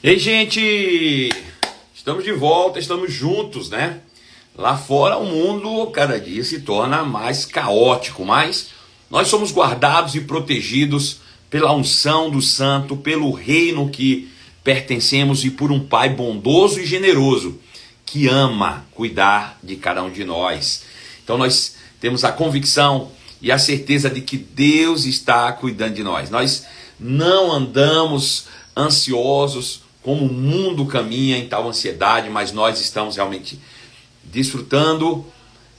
Ei, gente! Estamos de volta, estamos juntos, né? Lá fora o mundo cada dia se torna mais caótico, mas nós somos guardados e protegidos pela unção do Santo, pelo reino que pertencemos e por um Pai bondoso e generoso que ama cuidar de cada um de nós. Então nós temos a convicção e a certeza de que Deus está cuidando de nós. Nós não andamos ansiosos como o mundo caminha em tal ansiedade, mas nós estamos realmente desfrutando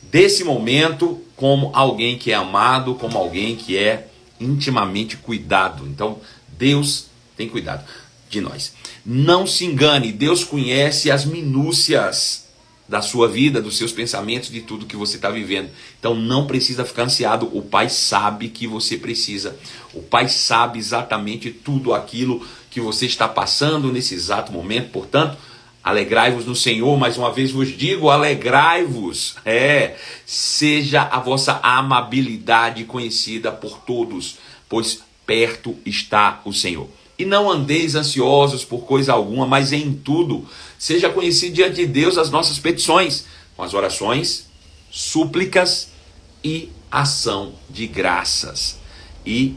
desse momento como alguém que é amado, como alguém que é intimamente cuidado. Então Deus tem cuidado de nós. Não se engane, Deus conhece as minúcias da sua vida, dos seus pensamentos, de tudo que você está vivendo. Então não precisa ficar ansiado, o Pai sabe que você precisa. O Pai sabe exatamente tudo aquilo que você está passando nesse exato momento. Portanto, alegrai-vos no Senhor, mais uma vez vos digo, alegrai-vos. Seja a vossa amabilidade conhecida por todos, pois perto está o Senhor. E não andeis ansiosos por coisa alguma, mas em tudo seja conhecido diante de Deus as nossas petições, com as orações, súplicas e ação de graças. E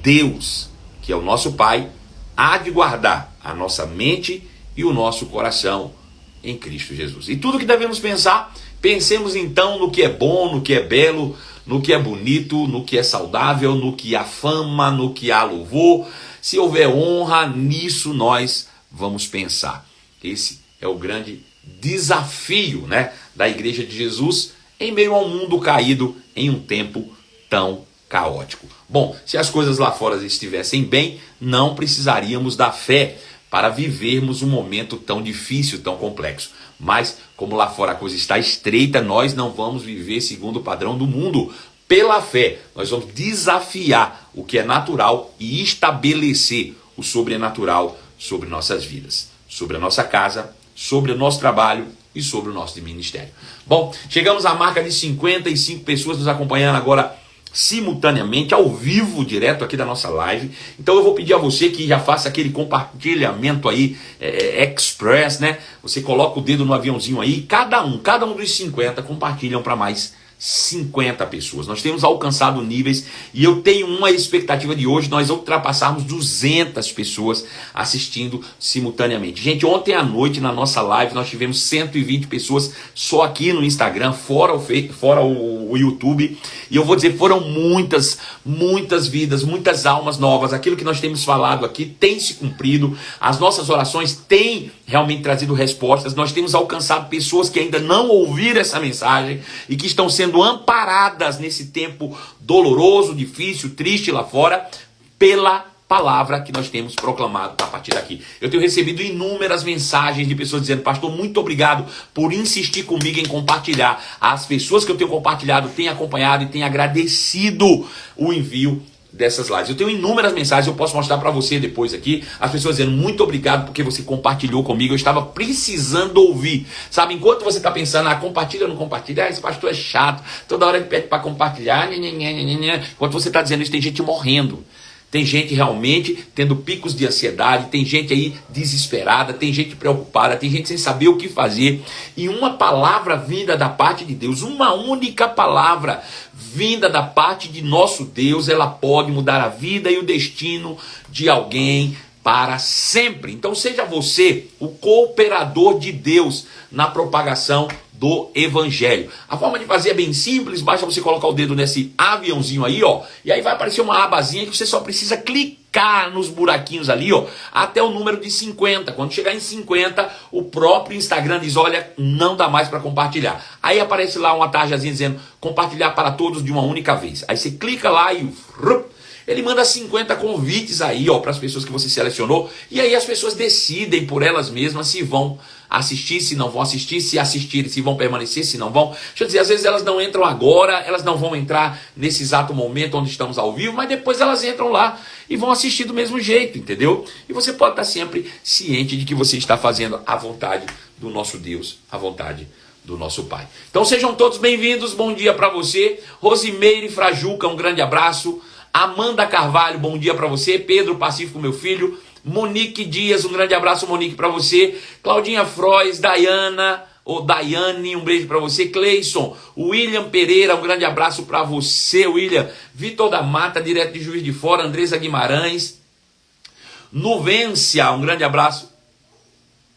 Deus, que é o nosso Pai, há de guardar a nossa mente e o nosso coração em Cristo Jesus. E tudo que devemos pensar, pensemos então no que é bom, no que é belo, no que é bonito, no que é saudável, no que há fama, no que há louvor. Se houver honra, nisso nós vamos pensar. Esse é o grande desafio, né, da Igreja de Jesus em meio ao mundo caído em um tempo tão caótico. Bom, se as coisas lá fora estivessem bem, não precisaríamos da fé para vivermos um momento tão difícil, tão complexo. Mas como lá fora a coisa está estreita, nós não vamos viver segundo o padrão do mundo. Pela fé, nós vamos desafiar o que é natural e estabelecer o sobrenatural sobre nossas vidas, sobre a nossa casa, sobre o nosso trabalho e sobre o nosso ministério. Bom, chegamos à marca de 55 pessoas nos acompanhando agora simultaneamente, ao vivo, direto aqui da nossa live. Então eu vou pedir a você que já faça aquele compartilhamento aí, express, né? Você coloca o dedo no aviãozinho aí, cada um dos 50 compartilham para mais 50 pessoas. Nós temos alcançado níveis e eu tenho uma expectativa de hoje nós ultrapassarmos 200 pessoas assistindo simultaneamente. Gente, ontem à noite na nossa live nós tivemos 120 pessoas só aqui no Instagram, fora o YouTube. E eu vou dizer, foram muitas vidas, muitas almas novas. Aquilo que nós temos falado aqui tem se cumprido. As nossas orações têm realmente trazido respostas. Nós temos alcançado pessoas que ainda não ouviram essa mensagem e que estão sendo amparadas nesse tempo doloroso, difícil, triste lá fora, pela palavra que nós temos proclamado a partir daqui. Eu tenho recebido inúmeras mensagens de pessoas dizendo: pastor, muito obrigado por insistir comigo em compartilhar. As pessoas que eu tenho compartilhado têm acompanhado e têm agradecido o envio dessas lives. Eu tenho inúmeras mensagens, eu posso mostrar para você depois aqui, as pessoas dizendo: muito obrigado porque você compartilhou comigo, eu estava precisando ouvir. Sabe, enquanto você está pensando, compartilha ou não compartilha, esse pastor é chato, toda hora ele pede para compartilhar, enquanto você está dizendo isso, tem gente morrendo. Tem gente realmente tendo picos de ansiedade, tem gente aí desesperada, tem gente preocupada, tem gente sem saber o que fazer. E uma palavra vinda da parte de Deus, uma única palavra vinda da parte de nosso Deus, ela pode mudar a vida e o destino de alguém para sempre. Então seja você o cooperador de Deus na propagação do Evangelho. A forma de fazer é bem simples, basta você colocar o dedo nesse aviãozinho aí, ó, e aí vai aparecer uma abazinha que você só precisa clicar nos buraquinhos ali, ó, até o número de 50. Quando chegar em 50, o próprio Instagram diz: olha, não dá mais para compartilhar. Aí aparece lá uma tarjazinha dizendo: compartilhar para todos de uma única vez. Aí você clica lá e ele manda 50 convites aí, ó, para as pessoas que você selecionou, e aí as pessoas decidem por elas mesmas se vão assistir, se não vão assistir, se assistirem, se vão permanecer, se não vão. Deixa eu dizer, às vezes elas não entram agora, elas não vão entrar nesse exato momento onde estamos ao vivo, mas depois elas entram lá e vão assistir do mesmo jeito, entendeu? E você pode estar sempre ciente de que você está fazendo a vontade do nosso Deus, a vontade do nosso Pai. Então sejam todos bem-vindos, bom dia para você. Rosimeire Frajuca, um grande abraço. Amanda Carvalho, bom dia para você. Pedro Pacífico, meu filho. Monique Dias, um grande abraço, Monique, para você. Claudinha Frois, Dayana, ou Daiane, um beijo para você. Cleison, William Pereira, um grande abraço para você, William. Vitor da Mata, direto de Juiz de Fora. Andresa Guimarães. Nuvência, um grande abraço.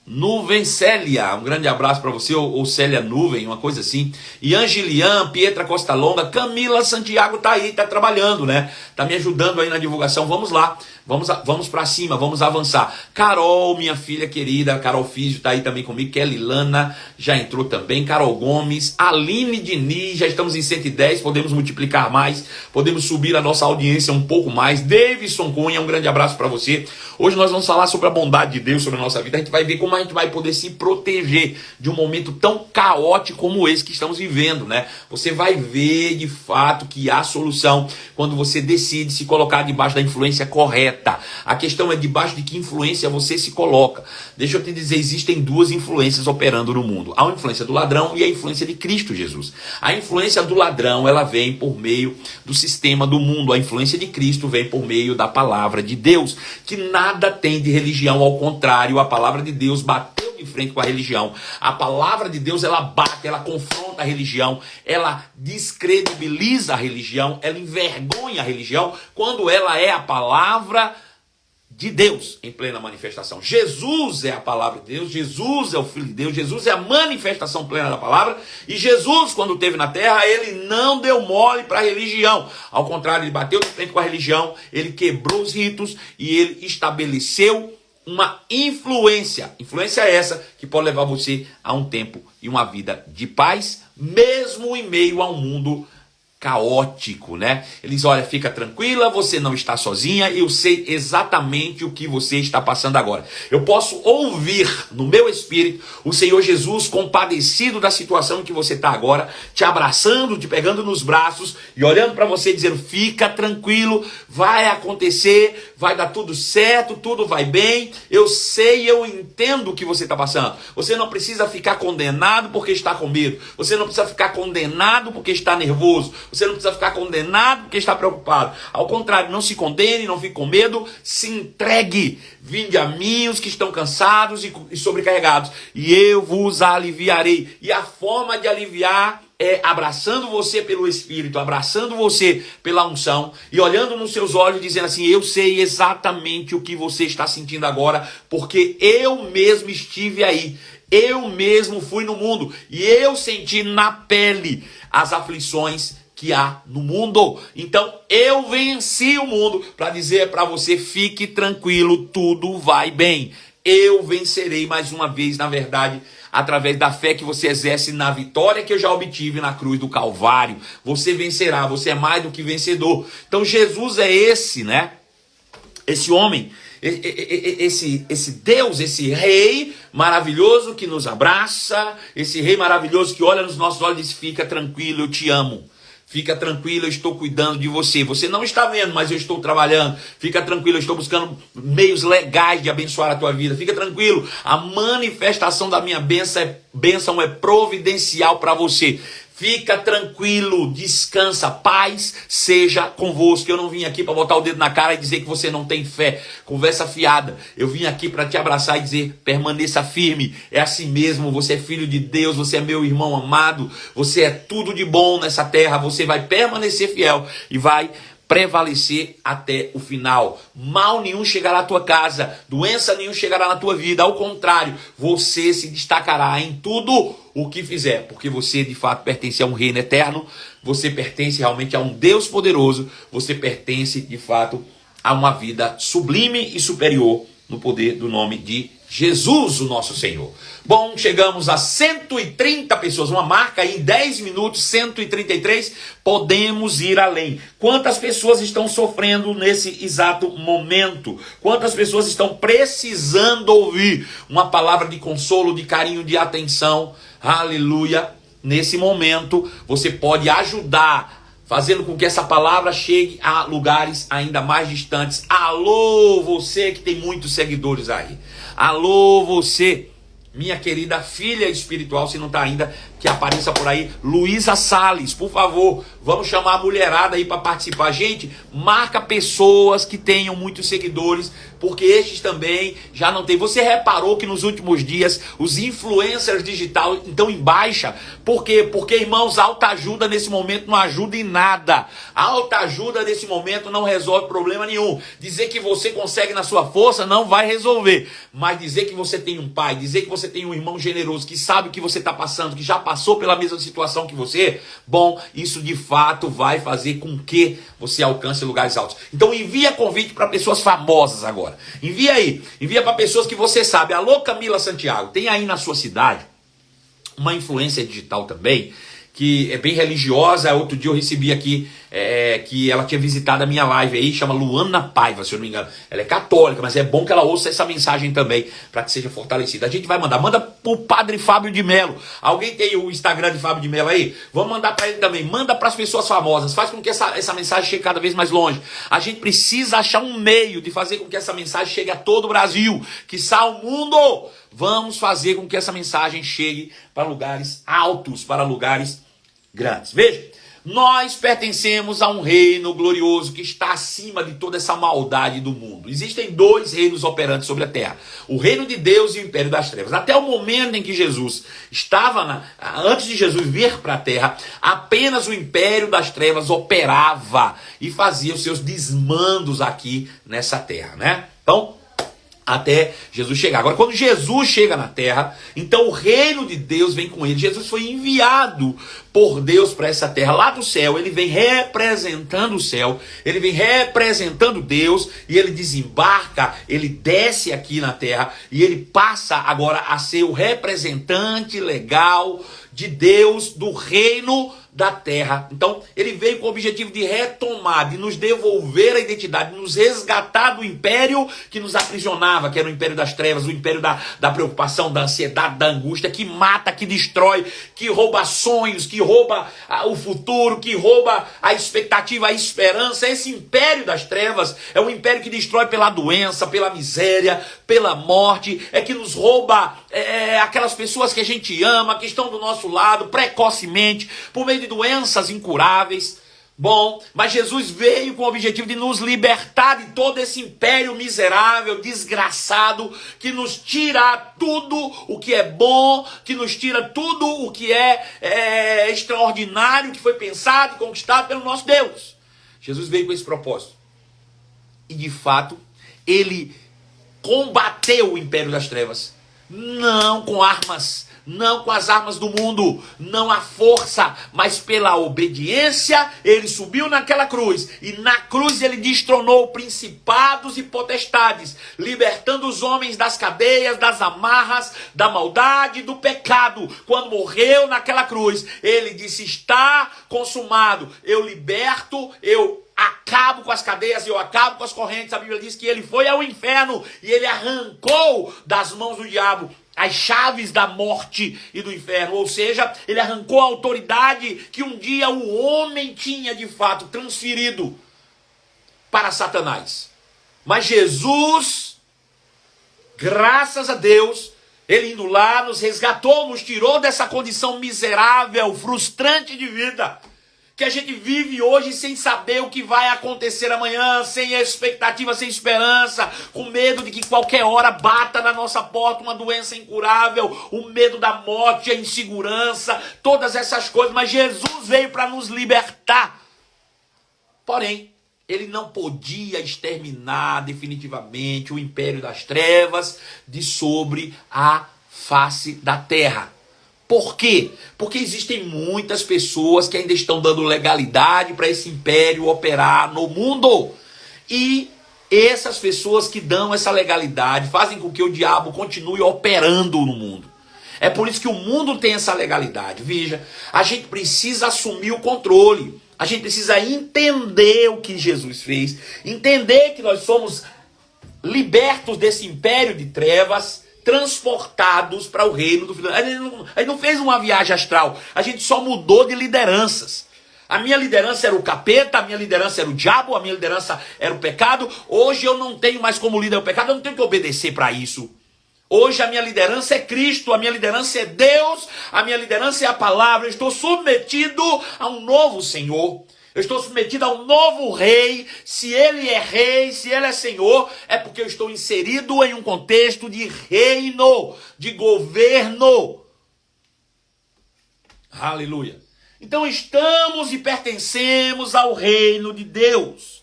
Nuvencélia, um grande abraço para você, ou Célia Nuvem, uma coisa assim. E Angelian, Pietra Costa Longa, Camila Santiago tá aí, tá trabalhando, né? Tá me ajudando aí na divulgação. Vamos lá, vamos para cima, vamos avançar. Carol, minha filha querida, Carol Físio tá aí também comigo. Kelly Lana já entrou também. Carol Gomes, Aline Diniz, já estamos em 110, podemos multiplicar mais, podemos subir a nossa audiência um pouco mais. Davidson Cunha, um grande abraço para você. Hoje nós vamos falar sobre a bondade de Deus sobre a nossa vida. A gente vai ver como a gente vai poder se proteger de um momento tão caótico como esse que estamos vivendo, né? Você vai ver de fato que há solução quando você decide se colocar debaixo da influência correta. A questão é debaixo de que influência você se coloca. Deixa eu te dizer, existem duas influências operando no mundo. Há a influência do ladrão e a influência de Cristo Jesus. A influência do ladrão, ela vem por meio do sistema do mundo. A influência de Cristo vem por meio da palavra de Deus, que nada tem de religião, ao contrário, a palavra de Deus bateu de frente com a religião. A palavra de Deus, ela bate, ela confronta a religião, ela descredibiliza a religião, ela envergonha a religião, quando ela é a palavra de Deus em plena manifestação. Jesus é a palavra de Deus, Jesus é o Filho de Deus, Jesus é a manifestação plena da palavra, e Jesus, quando esteve na terra, ele não deu mole para a religião. Ao contrário, ele bateu de frente com a religião, ele quebrou os ritos e ele estabeleceu uma influência. Influência essa que pode levar você a um tempo e uma vida de paz, mesmo em meio a um mundo caótico, né? Eles, olha, fica tranquila, você não está sozinha, eu sei exatamente o que você está passando agora. Eu posso ouvir no meu espírito o Senhor Jesus compadecido da situação em que você está agora, te abraçando, te pegando nos braços e olhando para você dizendo, fica tranquilo, vai acontecer, vai dar tudo certo, tudo vai bem, eu sei, eu entendo o que você está passando. Você não precisa ficar condenado porque está com medo, você não precisa ficar condenado porque está nervoso, você não precisa ficar condenado porque está preocupado. Ao contrário, não se condene, não fique com medo, se entregue. Vinde a mim os que estão cansados e sobrecarregados, e eu vos aliviarei. E a forma de aliviar é abraçando você pelo Espírito, abraçando você pela unção e olhando nos seus olhos dizendo assim, eu sei exatamente o que você está sentindo agora, porque eu mesmo estive aí. Eu mesmo fui no mundo e eu senti na pele as aflições que há no mundo. Então eu venci o mundo para dizer para você, fique tranquilo, tudo vai bem. Eu vencerei mais uma vez, na verdade, através da fé que você exerce na vitória que eu já obtive na cruz do Calvário. Você vencerá, você é mais do que vencedor. Então Jesus é esse, né? Esse homem, esse Deus, esse rei maravilhoso que nos abraça, esse rei maravilhoso que olha nos nossos olhos e diz, fica tranquilo, eu te amo. Fica tranquilo, eu estou cuidando de você. Você não está vendo, mas eu estou trabalhando. Fica tranquilo, eu estou buscando meios legais de abençoar a tua vida. Fica tranquilo, a manifestação da minha bênção é providencial para você. Fica tranquilo, descansa, paz seja convosco. Eu não vim aqui para botar o dedo na cara e dizer que você não tem fé. Conversa fiada. Eu vim aqui para te abraçar e dizer, permaneça firme. É assim mesmo, você é filho de Deus, você é meu irmão amado, você é tudo de bom nessa terra, você vai permanecer fiel e vai prevalecer até o final. Mal nenhum chegará à tua casa, doença nenhum chegará na tua vida, ao contrário, você se destacará em tudo o que fizer, porque você de fato pertence a um reino eterno, você pertence realmente a um Deus poderoso, você pertence de fato a uma vida sublime e superior no poder do nome de Jesus, o nosso Senhor. Bom, chegamos a 130 pessoas, uma marca aí em 10 minutos, 133, podemos ir além. Quantas pessoas estão sofrendo nesse exato momento? Quantas pessoas estão precisando ouvir uma palavra de consolo, de carinho, de atenção? Aleluia! Nesse momento, você pode ajudar, fazendo com que essa palavra chegue a lugares ainda mais distantes. Alô, você que tem muitos seguidores aí. Alô, você minha querida filha espiritual, se não está ainda, que apareça por aí, Luísa Salles, por favor, vamos chamar a mulherada aí para participar. Gente, marca pessoas que tenham muitos seguidores, porque estes também já não tem. Você reparou que nos últimos dias os influencers digitais estão em baixa? Por quê? Porque, irmãos, alta ajuda nesse momento não ajuda em nada. A alta ajuda nesse momento não resolve problema nenhum. Dizer que você consegue na sua força não vai resolver. Mas dizer que você tem um pai, dizer que você tem um irmão generoso, que sabe o que você está passando, que já passou pela mesma situação que você, bom, isso de fato vai fazer com que você alcance lugares altos. Então envia convite para pessoas famosas agora. Envia aí, envia para pessoas que você sabe. Alô, Camila Santiago, tem aí na sua cidade uma influência digital também, que é bem religiosa. Outro dia eu recebi aqui que ela tinha visitado a minha live aí, chama Luana Paiva, se eu não me engano. Ela é católica, mas é bom que ela ouça essa mensagem também, para que seja fortalecida. A gente vai manda pro Padre Fábio de Mello. Alguém tem o Instagram de Fábio de Mello aí? Vamos mandar para ele também. Manda para as pessoas famosas, faz com que essa mensagem chegue cada vez mais longe. A gente precisa achar um meio de fazer com que essa mensagem chegue a todo o Brasil, quiçá ao mundo. Vamos fazer com que essa mensagem chegue para lugares altos, para lugares grandes. Veja, nós pertencemos a um reino glorioso que está acima de toda essa maldade do mundo. Existem dois reinos operantes sobre a terra: o reino de Deus e o império das trevas. Até o momento em que Jesus estava, antes de Jesus vir para a terra, apenas o império das trevas operava e fazia os seus desmandos aqui nessa terra, né? Então, até Jesus chegar. Agora, quando Jesus chega na terra, então o reino de Deus vem com ele. Jesus foi enviado por Deus para essa terra, lá do céu. Ele vem representando o céu, ele vem representando Deus, e ele desembarca, ele desce aqui na terra, e ele passa agora a ser o representante legal de Deus, do reino da terra. Então, ele veio com o objetivo de retomar, de nos devolver a identidade, de nos resgatar do império que nos aprisionava, que era o império das trevas, o império da preocupação, da ansiedade, da angústia, que mata, que destrói, que rouba sonhos, que rouba o futuro, que rouba a expectativa, a esperança. Esse império das trevas é um império que destrói pela doença, pela miséria, pela morte, é que nos rouba aquelas pessoas que a gente ama, que estão do nosso lado precocemente, por meio de doenças incuráveis. Bom, mas Jesus veio com o objetivo de nos libertar de todo esse império miserável, desgraçado, que nos tira tudo o que é bom, que nos tira tudo o que é extraordinário, que foi pensado e conquistado pelo nosso Deus. Jesus veio com esse propósito. E de fato, ele combateu o império das trevas, não com armas, não com as armas do mundo, não à força, mas pela obediência. Ele subiu naquela cruz, e na cruz ele destronou principados e potestades, libertando os homens das cadeias, das amarras, da maldade, do pecado. Quando morreu naquela cruz, ele disse: está consumado. Eu liberto, eu acabo com as cadeias, eu acabo com as correntes. A Bíblia diz que ele foi ao inferno e ele arrancou das mãos do diabo as chaves da morte e do inferno. Ou seja, ele arrancou a autoridade que um dia o homem tinha de fato transferido para Satanás. Mas Jesus, graças a Deus, ele indo lá, nos resgatou, nos tirou dessa condição miserável, frustrante de vida, que a gente vive hoje sem saber o que vai acontecer amanhã, sem expectativa, sem esperança, com medo de que qualquer hora bata na nossa porta uma doença incurável, o medo da morte, a insegurança, todas essas coisas. Mas Jesus veio para nos libertar. Porém, ele não podia exterminar definitivamente o império das trevas de sobre a face da terra. Por quê? Porque existem muitas pessoas que ainda estão dando legalidade para esse império operar no mundo. E essas pessoas que dão essa legalidade fazem com que o diabo continue operando no mundo. É por isso que o mundo tem essa legalidade. Veja, a gente precisa assumir o controle. A gente precisa entender o que Jesus fez. Entender que nós somos libertos desse império de trevas, transportados para o reino do Filho. A gente não fez uma viagem astral, a gente só mudou de lideranças. A minha liderança era o capeta, a minha liderança era o diabo, a minha liderança era o pecado. Hoje eu não tenho mais como líder o pecado, eu não tenho que obedecer para isso. Hoje a minha liderança é Cristo, a minha liderança é Deus, a minha liderança é a palavra. Eu estou submetido a um novo Senhor. Eu estou submetido a um novo rei. Se ele é rei, se ele é senhor, é porque eu estou inserido em um contexto de reino, de governo. Aleluia. Então estamos e pertencemos ao reino de Deus,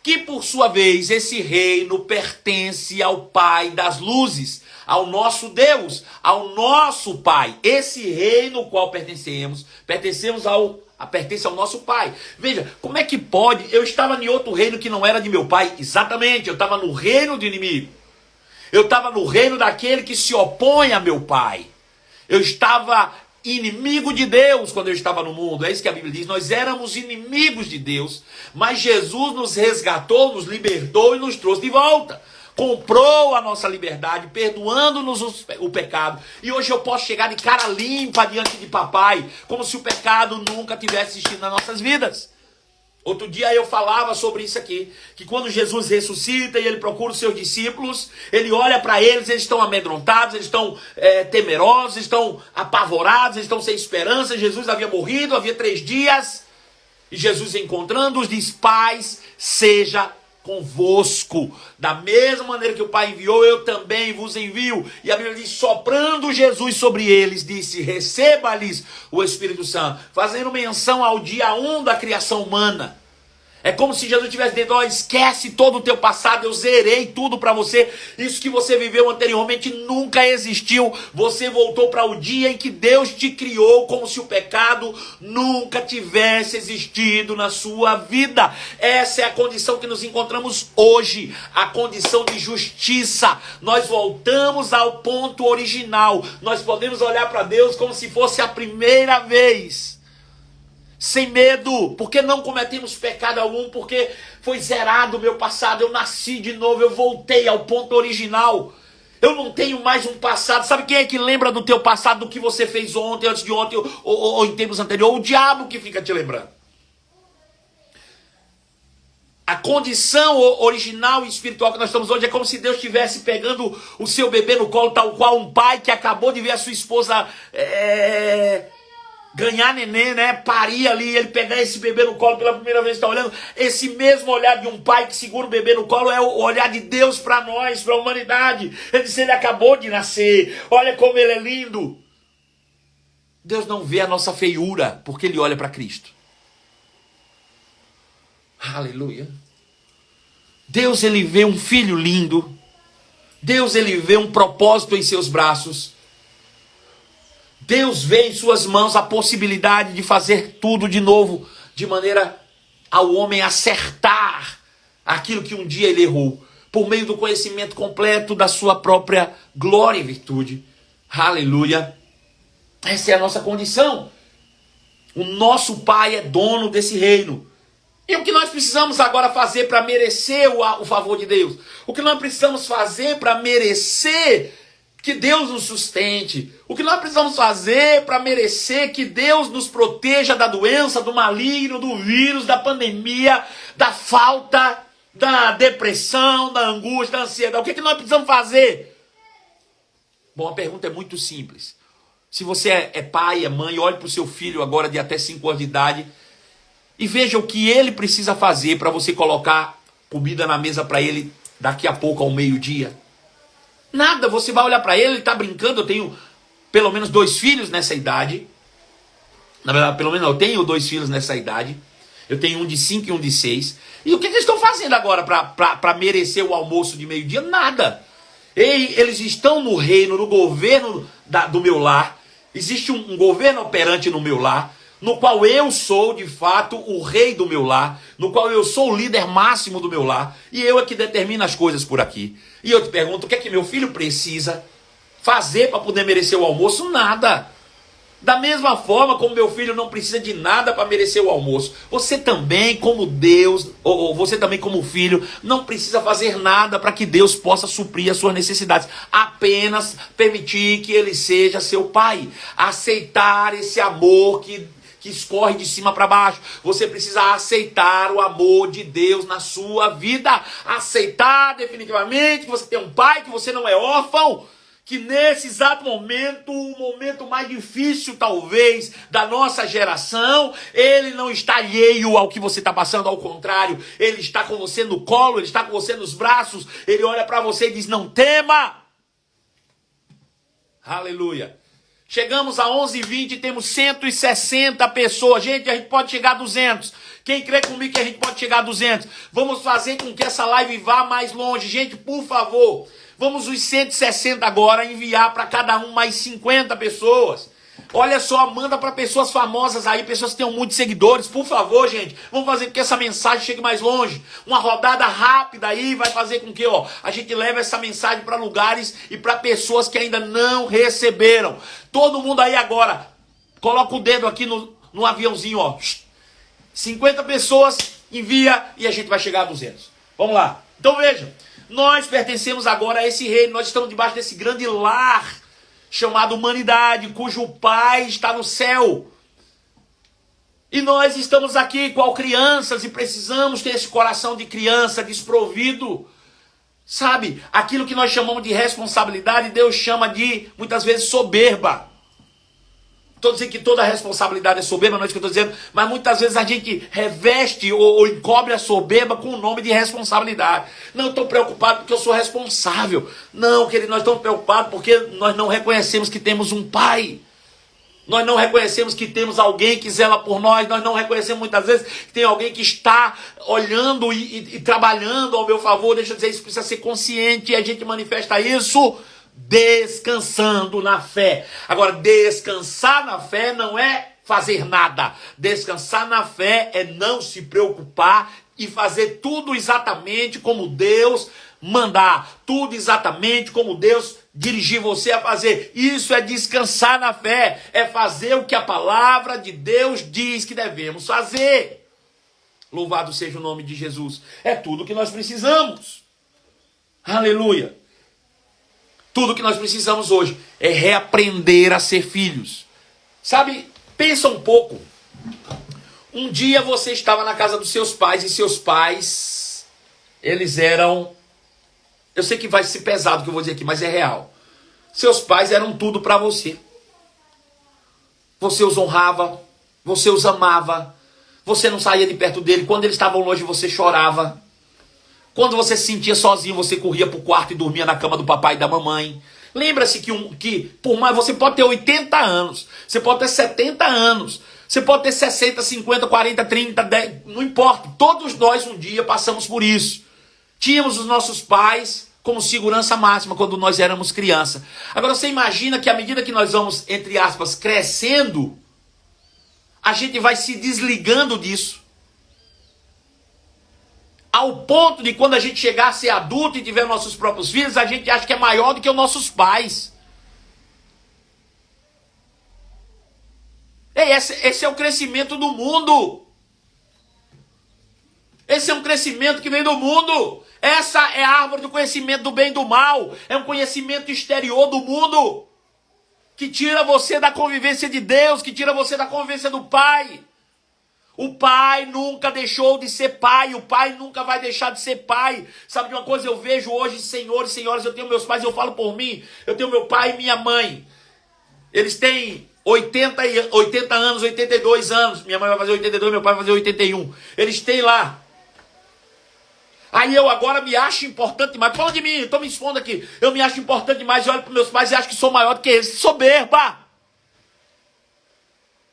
que por sua vez esse reino pertence ao Pai das luzes, ao nosso Deus, ao nosso Pai. Esse reino ao qual pertence ao nosso Pai. Veja, como é que pode? Eu estava em outro reino que não era de meu pai. Exatamente, eu estava no reino do inimigo. Eu estava no reino daquele que se opõe a meu pai. Eu estava inimigo de Deus quando eu estava no mundo. É isso que a Bíblia diz. Nós éramos inimigos de Deus, mas Jesus nos resgatou, nos libertou e nos trouxe de volta. Comprou a nossa liberdade, perdoando-nos o pecado. E hoje eu posso chegar de cara limpa diante de papai, como se o pecado nunca tivesse existido nas nossas vidas. Outro dia eu falava sobre isso aqui, que quando Jesus ressuscita e ele procura os seus discípulos, ele olha para eles estão amedrontados, eles estão temerosos, estão apavorados, eles estão sem esperança. Jesus havia morrido, havia 3 dias, e Jesus encontrando-os diz: paz seja convosco. Da mesma maneira que o Pai enviou, eu também vos envio. E a Bíblia diz: soprando Jesus sobre eles, disse: receba-lhes o Espírito Santo, fazendo menção ao dia 1 da criação humana. É como se Jesus tivesse dito: ó, esquece todo o teu passado, eu zerei tudo para você. Isso que você viveu anteriormente nunca existiu. Você voltou para o dia em que Deus te criou, como se o pecado nunca tivesse existido na sua vida. Essa é a condição que nos encontramos hoje, a condição de justiça. Nós voltamos ao ponto original. Nós podemos olhar para Deus como se fosse a primeira vez, sem medo, porque não cometemos pecado algum, porque foi zerado o meu passado, eu nasci de novo, eu voltei ao ponto original. Eu não tenho mais um passado. Sabe quem é que lembra do teu passado, do que você fez ontem, antes de ontem, ou em tempos anteriores? O diabo que fica te lembrando. A condição original e espiritual que nós estamos hoje é como se Deus estivesse pegando o seu bebê no colo, tal qual um pai que acabou de ver a sua esposa ganhar neném, né? Parir ali, ele pegar esse bebê no colo pela primeira vez, está olhando. Esse mesmo olhar de um pai que segura o bebê no colo é o olhar de Deus para nós, para a humanidade. Ele disse: ele acabou de nascer, olha como ele é lindo. Deus não vê a nossa feiura, porque ele olha para Cristo. Aleluia. Deus, ele vê um filho lindo. Deus, ele vê um propósito em seus braços. Deus vê em suas mãos a possibilidade de fazer tudo de novo, de maneira ao homem acertar aquilo que um dia ele errou, por meio do conhecimento completo da sua própria glória e virtude. Aleluia. Essa é a nossa condição. O nosso Pai é dono desse reino. E o que nós precisamos agora fazer para merecer o favor de Deus? O que nós precisamos fazer para merecer que Deus nos sustente? O que nós precisamos fazer para merecer que Deus nos proteja da doença, do maligno, do vírus, da pandemia, da falta, da depressão, da angústia, da ansiedade? O que nós precisamos fazer? Bom, a pergunta é muito simples. Se você é pai, é mãe, olhe para o seu filho agora de até 5 anos de idade e veja o que ele precisa fazer para você colocar comida na mesa para ele daqui a pouco ao meio-dia. Nada, você vai olhar para ele está brincando. Eu tenho pelo menos 2 filhos nessa idade. Na verdade, pelo menos eu tenho 2 filhos nessa idade. Eu tenho um de 5 e um de 6. E o que eles estão fazendo agora para merecer o almoço de meio-dia? Nada. Eles estão no reino, no governo do meu lar. Existe um governo operante no meu lar, no qual eu sou, de fato, o rei do meu lar, no qual eu sou o líder máximo do meu lar, e eu é que determino as coisas por aqui. E eu te pergunto, o que é que meu filho precisa fazer para poder merecer o almoço? Nada. Da mesma forma como meu filho não precisa de nada para merecer o almoço, você também, como Deus, ou você também como filho, não precisa fazer nada para que Deus possa suprir as suas necessidades. Apenas permitir que Ele seja seu pai. Aceitar esse amor que escorre de cima para baixo. Você precisa aceitar o amor de Deus na sua vida. Aceitar definitivamente que você tem um pai, que você não é órfão, que nesse exato momento, o momento mais difícil talvez da nossa geração, ele não está alheio ao que você está passando, ao contrário, ele está com você no colo, ele está com você nos braços, ele olha para você e diz, não tema. Aleluia. Chegamos a 11h20 e temos 160 pessoas. Gente, a gente pode chegar a 200. Quem crê comigo que a gente pode chegar a 200? Vamos fazer com que essa live vá mais longe. Gente, por favor, vamos os 160 agora enviar para cada um mais 50 pessoas. Olha só, manda para pessoas famosas aí, pessoas que tenham muitos seguidores, por favor, gente. Vamos fazer com que essa mensagem chegue mais longe. Uma rodada rápida aí vai fazer com que a gente leve essa mensagem para lugares e para pessoas que ainda não receberam. Todo mundo aí agora, coloca o dedo aqui no aviãozinho, 50 pessoas, envia e a gente vai chegar a 200. Vamos lá. Então vejam, nós pertencemos agora a esse reino, nós estamos debaixo desse grande lar chamado humanidade, cujo Pai está no céu. E nós estamos aqui igual crianças e precisamos ter esse coração de criança desprovido. Sabe, aquilo que nós chamamos de responsabilidade, Deus chama de, muitas vezes, soberba. Estou dizendo que toda responsabilidade é soberba, não é isso que eu estou dizendo, mas muitas vezes a gente reveste ou encobre a soberba com o nome de responsabilidade. Não estou preocupado porque eu sou responsável. Não, querido, nós estamos preocupados porque nós não reconhecemos que temos um pai. Nós não reconhecemos que temos alguém que zela por nós. Nós não reconhecemos muitas vezes que tem alguém que está olhando e trabalhando ao meu favor. Deixa eu dizer, isso precisa ser consciente e a gente manifesta isso descansando na fé. Agora, descansar na fé não é fazer nada. Descansar na fé é não se preocupar e fazer tudo exatamente como Deus mandar. Tudo exatamente como Deus dirigir você a fazer. Isso é descansar na fé. É fazer o que a palavra de Deus diz que devemos fazer. Louvado seja o nome de Jesus. É tudo que nós precisamos. Aleluia. Tudo que nós precisamos hoje é reaprender a ser filhos. Sabe, pensa um pouco. Um dia você estava na casa dos seus pais e seus pais, eles eram... Eu sei que vai ser pesado o que eu vou dizer aqui, mas é real. Seus pais eram tudo para você. Você os honrava, você os amava, você não saía de perto dele. Quando eles estavam longe, você chorava. Quando você se sentia sozinho, você corria para o quarto e dormia na cama do papai e da mamãe. Lembra-se que por mais você pode ter 80 anos, você pode ter 70 anos, você pode ter 60, 50, 40, 30, 10, não importa. Todos nós um dia passamos por isso. Tínhamos os nossos pais como segurança máxima quando nós éramos criança. Agora você imagina que à medida que nós vamos, entre aspas, crescendo, a gente vai se desligando disso. Ao ponto de quando a gente chegar a ser adulto e tiver nossos próprios filhos, a gente acha que é maior do que os nossos pais. Esse é o crescimento do mundo. Esse é um crescimento que vem do mundo. Essa é a árvore do conhecimento do bem e do mal. É um conhecimento exterior do mundo. Que tira você da convivência de Deus, que tira você da convivência do Pai. O pai nunca deixou de ser pai, o pai nunca vai deixar de ser pai. Sabe de uma coisa, eu vejo hoje, senhores e senhoras, eu tenho meus pais, eu falo por mim, eu tenho meu pai e minha mãe. Eles têm 80 anos, 82 anos, minha mãe vai fazer 82, meu pai vai fazer 81. Eles têm lá. Aí eu agora me acho importante demais, fala de mim, estou me expondo aqui. Eu me acho importante demais e olho para meus pais e acho que sou maior do que eles, soberba.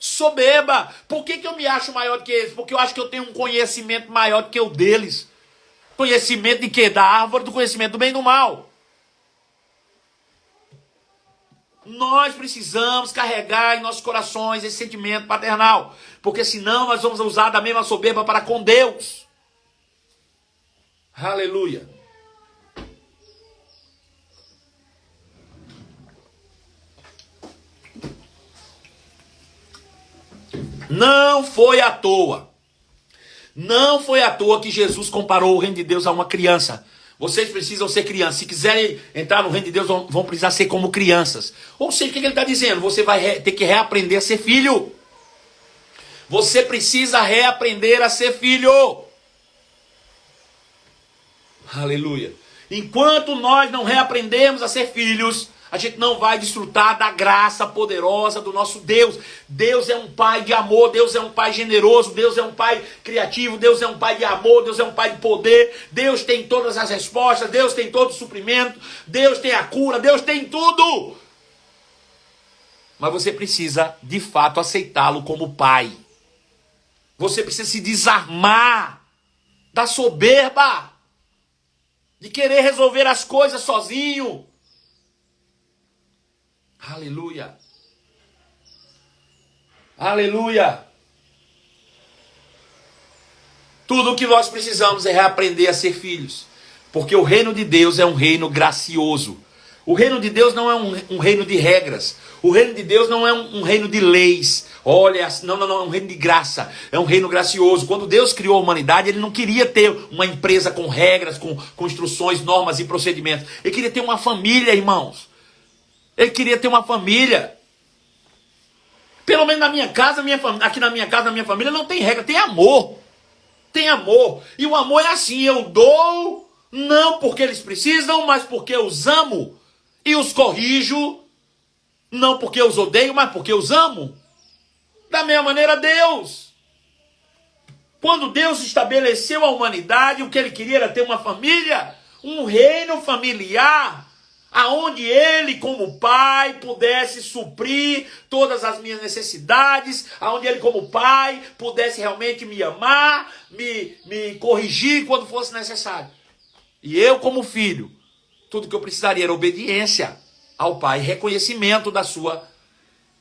Soberba. Por que eu me acho maior do que eles? Porque eu acho que eu tenho um conhecimento maior do que o deles. Conhecimento de quê? Da árvore do conhecimento do bem e do mal. Nós precisamos carregar em nossos corações esse sentimento paternal. Porque senão nós vamos usar da mesma soberba para com Deus. Aleluia. Não foi à toa. Não foi à toa que Jesus comparou o reino de Deus a uma criança. Vocês precisam ser crianças. Se quiserem entrar no reino de Deus, vão precisar ser como crianças. Ou seja, o que ele está dizendo? Você vai ter que reaprender a ser filho. Você precisa reaprender a ser filho. Aleluia. Enquanto nós não reaprendemos a ser filhos, A gente não vai desfrutar da graça poderosa do nosso Deus. Deus é um pai de amor, Deus é um pai generoso, Deus é um pai criativo, Deus é um pai de amor, Deus é um pai de poder, Deus tem todas as respostas, Deus tem todo o suprimento, Deus tem a cura, Deus tem tudo. Mas você precisa, de fato, aceitá-lo como pai. Você precisa se desarmar da soberba, de querer resolver as coisas sozinho. Aleluia. Aleluia. Tudo o que nós precisamos é reaprender a ser filhos. Porque o reino de Deus é um reino gracioso. O reino de Deus não é um reino de regras. O reino de Deus não é um reino de leis. Olha, não, é um reino de graça. É um reino gracioso. Quando Deus criou a humanidade, Ele não queria ter uma empresa com regras, com instruções, normas e procedimentos. Ele queria ter uma família, irmãos. Ele queria ter uma família. Pelo menos na minha casa, aqui na minha casa, na minha família, não tem regra, tem amor. Tem amor. E o amor é assim, eu dou, não porque eles precisam, mas porque eu os amo. E os corrijo, não porque eu os odeio, mas porque eu os amo. Da mesma maneira, Deus. Quando Deus estabeleceu a humanidade, o que Ele queria era ter uma família, um reino familiar, aonde Ele, como Pai, pudesse suprir todas as minhas necessidades, aonde Ele, como Pai, pudesse realmente me amar, me corrigir quando fosse necessário. E eu, como filho, tudo que eu precisaria era obediência ao Pai, reconhecimento da sua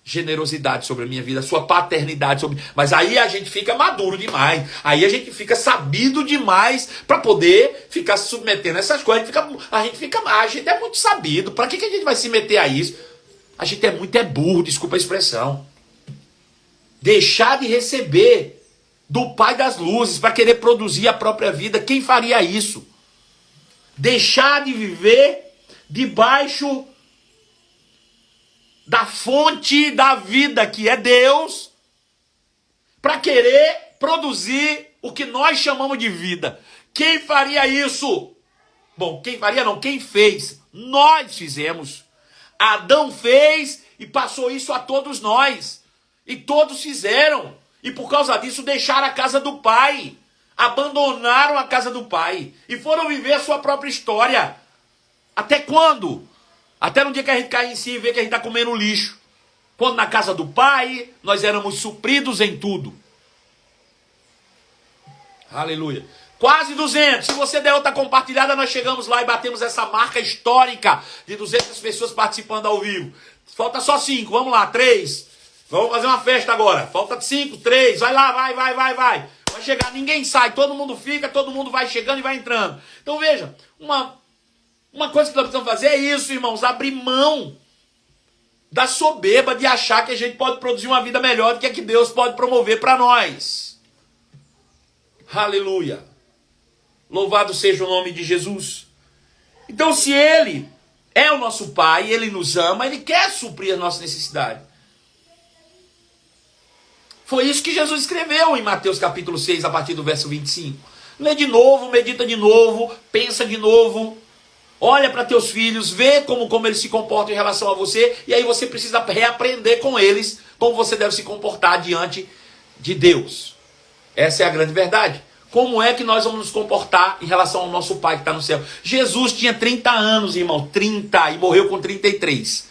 generosidade sobre a minha vida, a sua paternidade sobre... Mas aí a gente fica maduro demais, aí a gente fica sabido demais para poder ficar se submetendo a essas coisas. A gente é muito sabido. Para que a gente vai se meter a isso? A gente é muito burro, desculpa a expressão. Deixar de receber do Pai das luzes para querer produzir a própria vida, quem faria isso? Deixar de viver debaixo da fonte da vida, que é Deus, para querer produzir o que nós chamamos de vida. Quem faria isso? Bom, quem faria não, quem fez? Nós fizemos. Adão fez e passou isso a todos nós. E todos fizeram. E por causa disso deixaram a casa do Pai. Abandonaram a casa do Pai. E foram viver a sua própria história. Até quando? Até no dia que a gente cai em si e vê que a gente está comendo lixo. Quando na casa do Pai, nós éramos supridos em tudo. Aleluia. Quase 200. Se você der outra compartilhada, nós chegamos lá e batemos essa marca histórica de 200 pessoas participando ao vivo. Falta só 5. Vamos lá, 3. Vamos fazer uma festa agora. Falta 5, 3. Vai lá, vai. Vai chegar, ninguém sai. Todo mundo fica, todo mundo vai chegando e vai entrando. Então veja, uma coisa que nós precisamos fazer é isso, irmãos, abrir mão da soberba de achar que a gente pode produzir uma vida melhor do que a que Deus pode promover para nós. Aleluia. Louvado seja o nome de Jesus. Então, se Ele é o nosso Pai, Ele nos ama, Ele quer suprir a nossa necessidade. Foi isso que Jesus escreveu em Mateus capítulo 6, a partir do verso 25. Lê de novo, medita de novo, pensa de novo. Olha para teus filhos, vê como eles se comportam em relação a você, e aí você precisa reaprender com eles como você deve se comportar diante de Deus. Essa é a grande verdade. Como é que nós vamos nos comportar em relação ao nosso Pai que está no céu? Jesus tinha 30 anos, irmão, 30, e morreu com 33.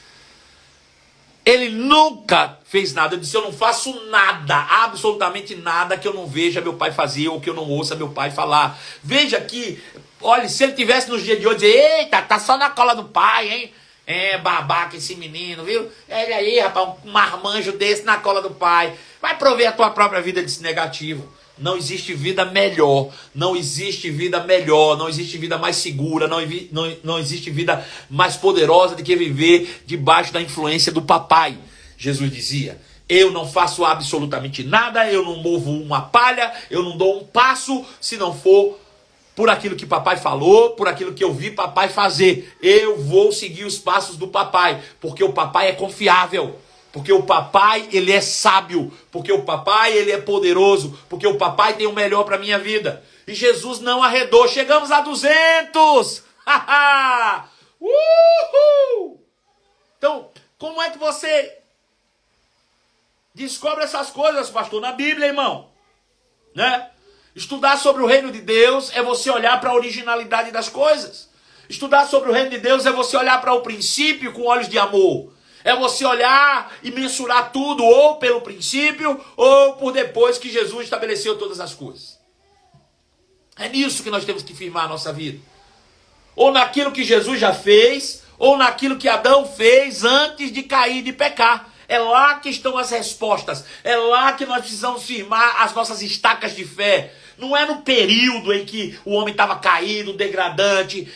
Ele nunca fez nada. Eu disse, eu não faço nada, absolutamente nada que eu não veja meu pai fazer ou que eu não ouça meu pai falar. Veja que, olha, se ele tivesse nos dias de hoje, dizer, eita, tá só na cola do pai, hein? É, babaca esse menino, viu? Ele aí, rapaz, um marmanjo desse na cola do pai. Vai prover a tua própria vida desse negativo. Não existe vida melhor, não existe vida melhor, não existe vida mais segura, não existe vida mais poderosa do que viver debaixo da influência do papai. Jesus dizia, eu não faço absolutamente nada, eu não movo uma palha, eu não dou um passo se não for por aquilo que papai falou, por aquilo que eu vi papai fazer. Eu vou seguir os passos do papai, porque o papai é confiável. Porque o papai, ele é sábio. Porque o papai, ele é poderoso. Porque o papai tem o melhor para a minha vida. E Jesus não arredou. Chegamos a 200. Uhul! Então, como é que você descobre essas coisas, pastor? Na Bíblia, irmão. Né? Estudar sobre o reino de Deus é você olhar para a originalidade das coisas. Estudar sobre o reino de Deus é você olhar para o princípio com olhos de amor. É você olhar e mensurar tudo ou pelo princípio ou por depois que Jesus estabeleceu todas as coisas. É nisso que nós temos que firmar a nossa vida. Ou naquilo que Jesus já fez, ou naquilo que Adão fez antes de cair e de pecar. É lá que estão as respostas. É lá que nós precisamos firmar as nossas estacas de fé. Não é no período em que o homem estava caído, degradante,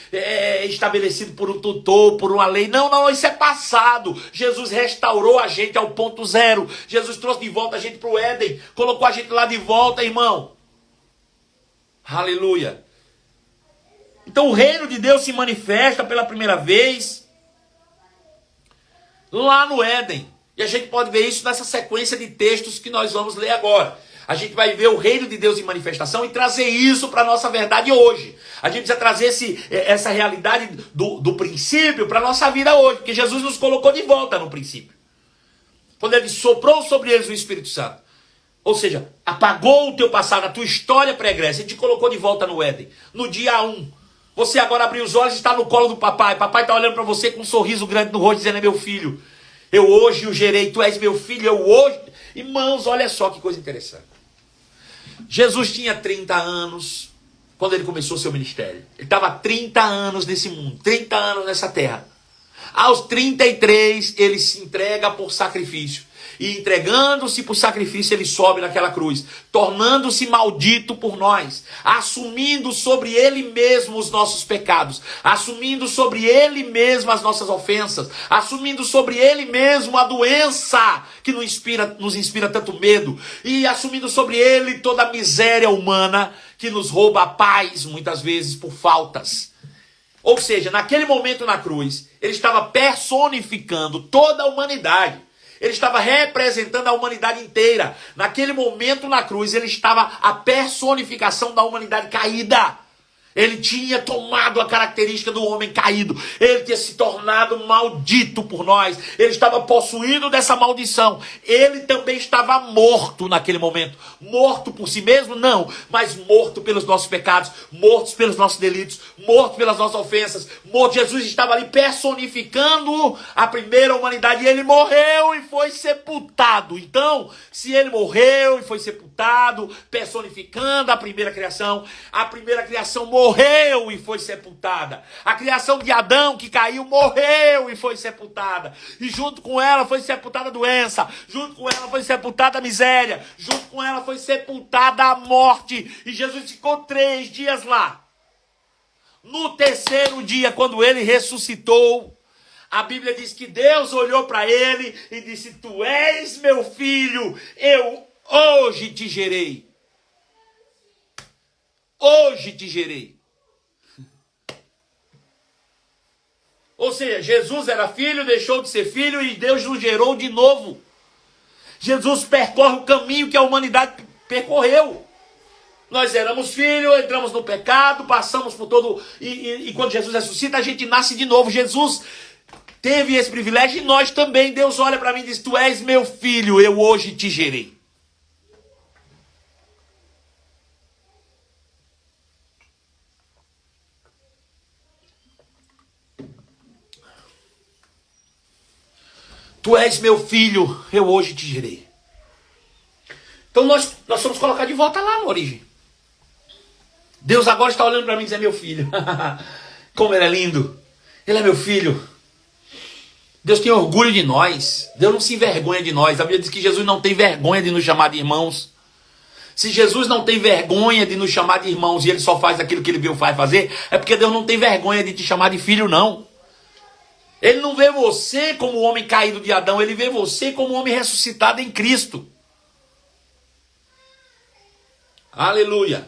estabelecido por um tutor, por uma lei. Não, isso é passado. Jesus restaurou a gente ao ponto zero. Jesus trouxe de volta a gente para o Éden. Colocou a gente lá de volta, irmão. Aleluia. Então o reino de Deus se manifesta pela primeira vez lá no Éden. E a gente pode ver isso nessa sequência de textos que nós vamos ler agora. A gente vai ver o reino de Deus em manifestação e trazer isso para a nossa verdade hoje. A gente precisa trazer essa realidade do princípio para a nossa vida hoje. Porque Jesus nos colocou de volta no princípio. Quando ele soprou sobre eles o Espírito Santo. Ou seja, apagou o teu passado, a tua história pregressa e te colocou de volta no Éden. No dia 1. Você agora abriu os olhos e está no colo do papai. Papai está olhando para você com um sorriso grande no rosto dizendo: é meu filho. Eu hoje o gerei, tu és meu filho, eu hoje... Irmãos, olha só que coisa interessante. Jesus tinha 30 anos quando ele começou seu ministério. Ele estava 30 anos nesse mundo, 30 anos nessa terra. Aos 33, ele se entrega por sacrifício. E entregando-se por sacrifício, ele sobe naquela cruz, tornando-se maldito por nós, assumindo sobre ele mesmo os nossos pecados, assumindo sobre ele mesmo as nossas ofensas, assumindo sobre ele mesmo a doença que nos inspira tanto medo, e assumindo sobre ele toda a miséria humana que nos rouba a paz, muitas vezes, por faltas. Ou seja, naquele momento na cruz, ele estava personificando toda a humanidade. Ele estava representando a humanidade inteira. Naquele momento na cruz, ele estava a personificação da humanidade caída. Ele tinha tomado a característica do homem caído. Ele tinha se tornado maldito por nós. Ele estava possuído dessa maldição. Ele também estava morto naquele momento. Morto por si mesmo? Não. Mas morto pelos nossos pecados. Morto pelos nossos delitos. Morto pelas nossas ofensas. Morto. Jesus estava ali personificando a primeira humanidade. E ele morreu e foi sepultado. Então, se ele morreu e foi sepultado, personificando a primeira criação morreu e foi sepultada. A criação de Adão que caiu morreu e foi sepultada. E junto com ela foi sepultada a doença. Junto com ela foi sepultada a miséria. Junto com ela foi sepultada a morte. E Jesus ficou 3 dias lá. No terceiro dia, quando ele ressuscitou, a Bíblia diz que Deus olhou para ele e disse: tu és meu filho, eu hoje te gerei. Hoje te gerei. Ou seja, Jesus era filho, deixou de ser filho e Deus nos gerou de novo. Jesus percorre o caminho que a humanidade percorreu. Nós éramos filhos, entramos no pecado, passamos por todo... E quando Jesus ressuscita, a gente nasce de novo. Jesus teve esse privilégio e nós também. Deus olha para mim e diz: tu és meu filho, eu hoje te gerei. Tu és meu filho, eu hoje te gerei. Então nós somos colocados de volta lá na origem. Deus agora está olhando para mim e diz: é meu filho. Como ele é lindo. Ele é meu filho. Deus tem orgulho de nós. Deus não se envergonha de nós. A Bíblia diz que Jesus não tem vergonha de nos chamar de irmãos. Se Jesus não tem vergonha de nos chamar de irmãos e ele só faz aquilo que ele viu fazer, é porque Deus não tem vergonha de te chamar de filho, não. Ele não vê você como o homem caído de Adão, ele vê você como o homem ressuscitado em Cristo. Aleluia.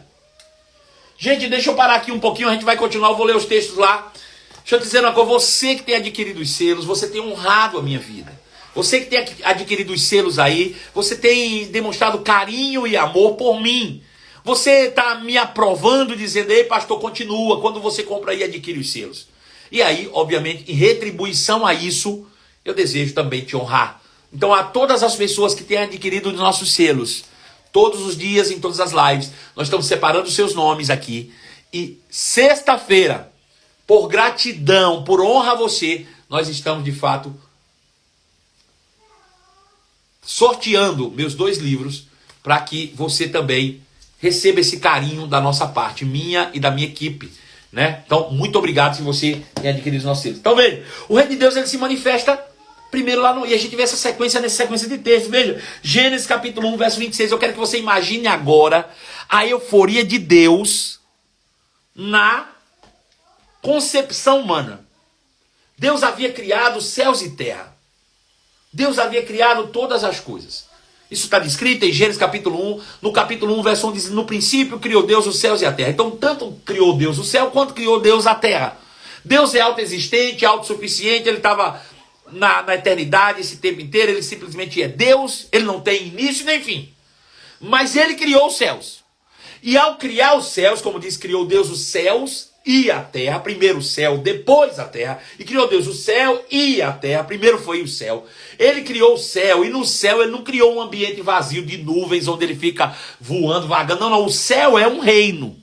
Gente, deixa eu parar aqui um pouquinho, a gente vai continuar, eu vou ler os textos lá. Deixa eu dizer uma coisa, você que tem adquirido os selos, você tem honrado a minha vida. Você que tem adquirido os selos aí, você tem demonstrado carinho e amor por mim. Você está me aprovando, dizendo: ei, pastor, continua, quando você compra aí, adquire os selos. E aí, obviamente, em retribuição a isso, eu desejo também te honrar. Então, a todas as pessoas que têm adquirido os nossos selos, todos os dias, em todas as lives, nós estamos separando os seus nomes aqui. E sexta-feira, por gratidão, por honra a você, nós estamos de fato sorteando meus 2 livros para que você também receba esse carinho da nossa parte, minha e da minha equipe, né? Então, muito obrigado se você tem adquirido os nossos selos. Então, veja, o reino de Deus ele se manifesta primeiro lá no... E a gente vê essa sequência nessa sequência de texto. Veja, Gênesis capítulo 1, verso 26. Eu quero que você imagine agora a euforia de Deus na concepção humana. Deus havia criado céus e terra. Deus havia criado todas as coisas. Isso está descrito em Gênesis capítulo 1. No capítulo 1, verso 1 diz: no princípio criou Deus os céus e a terra. Então, tanto criou Deus o céu, quanto criou Deus a terra. Deus é autoexistente, autossuficiente. Ele estava na eternidade esse tempo inteiro. Ele simplesmente é Deus. Ele não tem início nem fim. Mas ele criou os céus. E ao criar os céus, como diz, criou Deus os céus e a terra. Primeiro o céu, depois a terra. E criou Deus o céu e a terra. Primeiro foi o céu. Ele criou o céu. E no céu ele não criou um ambiente vazio de nuvens onde ele fica voando, vagando. Não, não. O céu é um reino.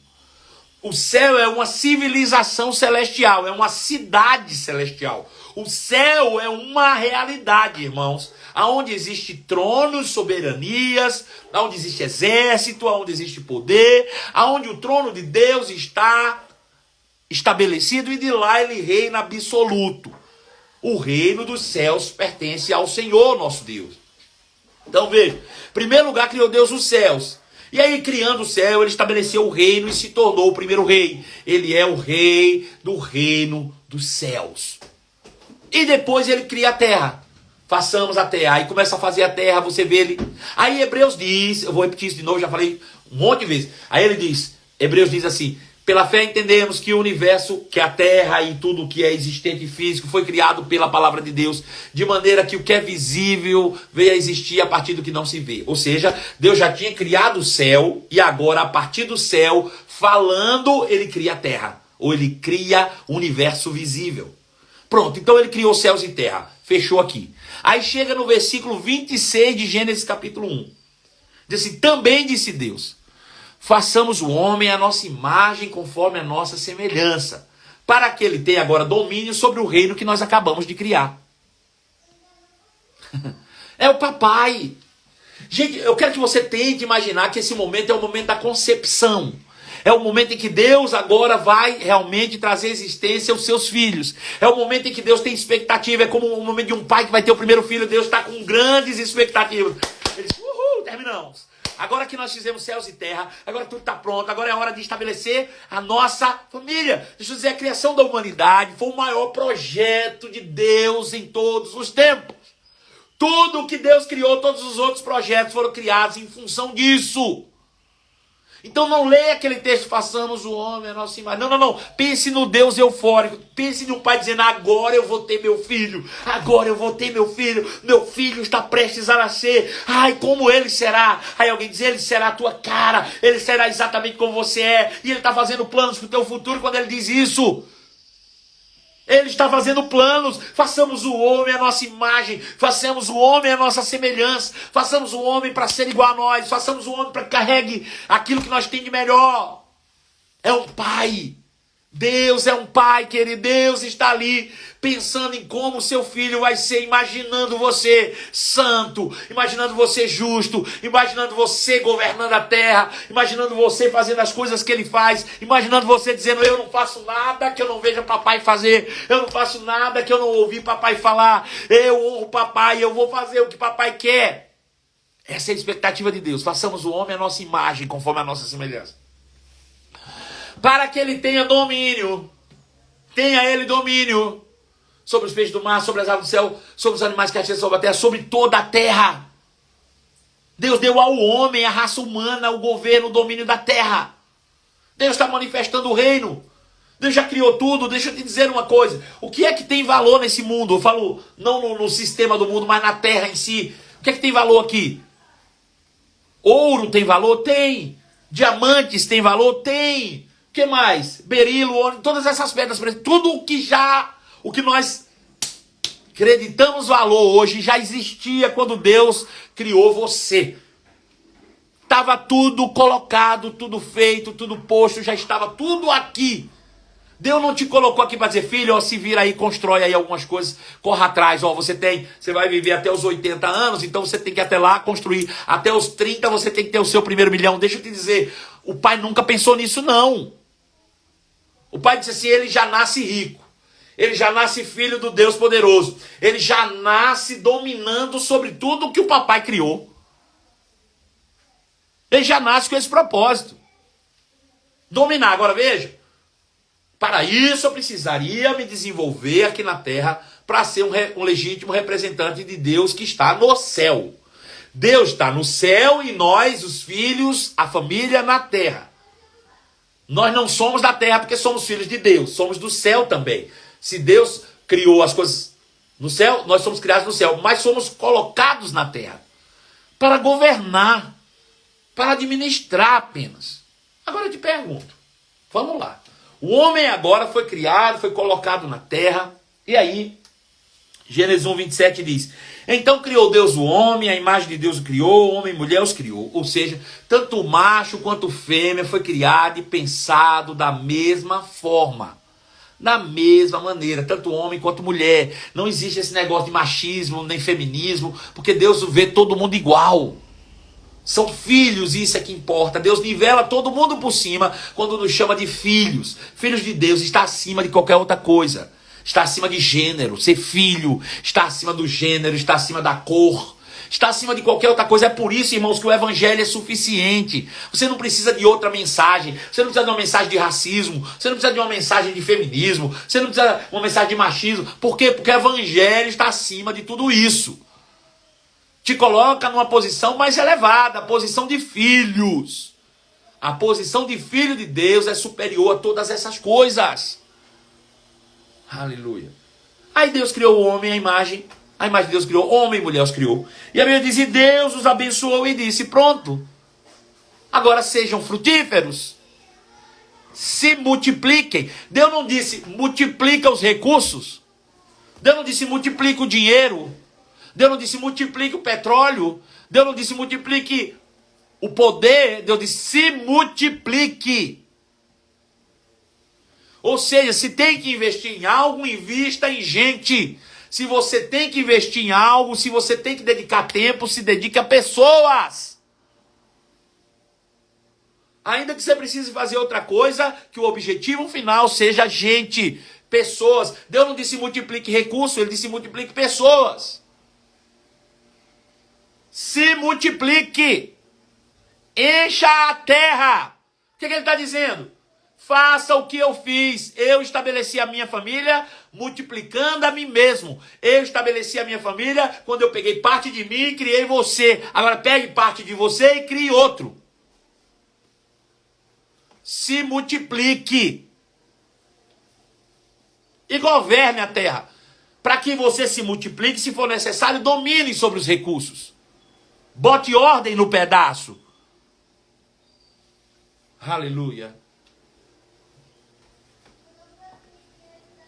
O céu é uma civilização celestial. É uma cidade celestial. O céu é uma realidade, irmãos. Aonde existe tronos, soberanias, aonde existe exército, aonde existe poder, aonde o trono de Deus está estabelecido e de lá ele reina absoluto. O reino dos céus pertence ao Senhor nosso Deus. Então veja, em primeiro lugar criou Deus os céus. E aí criando o céu, ele estabeleceu o reino e se tornou o primeiro rei. Ele é o rei do reino dos céus. E depois ele cria a terra. Façamos a terra. Aí começa a fazer a terra, você vê ele. Aí Hebreus diz, eu vou repetir isso de novo, já falei um monte de vezes. Aí ele diz, Hebreus diz assim: pela fé entendemos que o universo, que a terra e tudo o que é existente e físico foi criado pela palavra de Deus, de maneira que o que é visível veio a existir a partir do que não se vê. Ou seja, Deus já tinha criado o céu e agora a partir do céu, falando, ele cria a terra. Ou ele cria o universo visível. Pronto, então ele criou céus e terra. Fechou aqui. Aí chega no versículo 26 de Gênesis capítulo 1. Diz assim: também disse Deus: façamos o homem à nossa imagem, conforme a nossa semelhança, para que ele tenha agora domínio sobre o reino que nós acabamos de criar. É o papai. Gente, eu quero que você tente imaginar que esse momento é o momento da concepção. É o momento em que Deus agora vai realmente trazer existência aos seus filhos. É o momento em que Deus tem expectativa. É como o momento de um pai que vai ter o primeiro filho. Deus está com grandes expectativas. Ele diz: uhul, terminamos. Agora que nós fizemos céus e terra, agora tudo está pronto, agora é hora de estabelecer a nossa família. Deixa eu dizer, a criação da humanidade foi o maior projeto de Deus em todos os tempos. Tudo que Deus criou, todos os outros projetos foram criados em função disso. Então não leia aquele texto: façamos o homem a nossa imagem. Não, não, não. Pense no Deus eufórico. Pense num pai dizendo: agora eu vou ter meu filho. Agora eu vou ter meu filho. Meu filho está prestes a nascer. Ai, como ele será? Aí alguém diz: ele será a tua cara. Ele será exatamente como você é. E ele está fazendo planos para o teu futuro quando ele diz isso. Ele está fazendo planos. Façamos o homem a nossa imagem. Façamos o homem a nossa semelhança. Façamos o homem para ser igual a nós. Façamos o homem para que carregue aquilo que nós temos de melhor. É um pai. Deus é um pai, querido. Deus está ali pensando em como o seu filho vai ser, imaginando você santo, imaginando você justo, imaginando você governando a terra, imaginando você fazendo as coisas que ele faz, imaginando você dizendo: eu não faço nada que eu não veja papai fazer, eu não faço nada que eu não ouvi papai falar, eu honro papai, eu vou fazer o que papai quer. Essa é a expectativa de Deus. Façamos o homem a nossa imagem, conforme a nossa semelhança, para que ele tenha domínio. Tenha ele domínio sobre os peixes do mar, sobre as aves do céu, sobre os animais que hasteam sobre a terra, sobre toda a terra. Deus deu ao homem, à raça humana, o governo, o domínio da terra. Deus está manifestando o reino. Deus já criou tudo. Deixa eu te dizer uma coisa: o que é que tem valor nesse mundo? Eu falo não no sistema do mundo, mas na terra em si. O que é que tem valor aqui? Ouro tem valor? Tem. Diamantes tem valor? Tem. O que mais? Berilo, ouro, todas essas pedras, tudo o que nós Acreditamos valor hoje, já existia quando Deus criou você. Estava tudo colocado, tudo feito, tudo posto, já estava tudo aqui. Deus não te colocou aqui para dizer, filho, ó, se vira aí, constrói aí algumas coisas, corra atrás, ó, você vai viver até os 80 anos, então você tem que ir até lá construir. Até os 30 você tem que ter o seu primeiro milhão. Deixa eu te dizer, o pai nunca pensou nisso, não. O pai disse assim, ele já nasce rico. Ele já nasce filho do Deus poderoso. Ele já nasce dominando sobre tudo que o papai criou. Ele já nasce com esse propósito. Dominar. Agora veja. Para isso eu precisaria me desenvolver aqui na terra para ser um legítimo representante de Deus que está no céu. Deus está no céu e nós, os filhos, a família na terra. Nós não somos da terra porque somos filhos de Deus. Somos do céu também. Se Deus criou as coisas no céu, nós somos criados no céu. Mas somos colocados na terra para governar. Para administrar apenas. Agora eu te pergunto, vamos lá. O homem agora foi criado, foi colocado na terra. E aí, Gênesis 1:27 diz, então criou Deus o homem, a imagem de Deus o criou, homem e mulher os criou. Ou seja, tanto o macho quanto o fêmea foi criado e pensado da mesma forma. Da mesma maneira, tanto homem quanto mulher. Não existe esse negócio de machismo nem feminismo, porque Deus vê todo mundo igual. São filhos, isso é que importa. Deus nivela todo mundo por cima quando nos chama de filhos. Filhos de Deus está acima de qualquer outra coisa. Está acima de gênero. Ser filho está acima do gênero, está acima da cor. Está acima de qualquer outra coisa. É por isso, irmãos, que o evangelho é suficiente. Você não precisa de outra mensagem. Você não precisa de uma mensagem de racismo. Você não precisa de uma mensagem de feminismo. Você não precisa de uma mensagem de machismo. Por quê? Porque o evangelho está acima de tudo isso. Te coloca numa posição mais elevada, a posição de filhos. A posição de filho de Deus é superior a todas essas coisas. Aleluia. Aí Deus criou o homem, a imagem de Deus criou, homem e mulher os criou. E a Bíblia diz, e Deus os abençoou e disse, pronto, agora sejam frutíferos, se multipliquem. Deus não disse, multiplica os recursos. Deus não disse, multiplica o dinheiro. Deus não disse multiplique o petróleo. Deus não disse multiplique o poder. Deus disse se multiplique. Ou seja, se tem que investir em algo, invista em gente. Se você tem que investir em algo, se você tem que dedicar tempo, se dedique a pessoas. Ainda que você precise fazer outra coisa, que o objetivo final seja gente, pessoas. Deus não disse multiplique recursos, ele disse multiplique pessoas. Se multiplique, encha a terra. O que ele está dizendo? Faça o que eu fiz. Eu estabeleci a minha família multiplicando a mim mesmo. Eu estabeleci a minha família quando eu peguei parte de mim e criei você. Agora pegue parte de você e crie outro. Se multiplique. E governe a terra. Para que você se multiplique, se for necessário, domine sobre os recursos. Bote ordem no pedaço. Aleluia.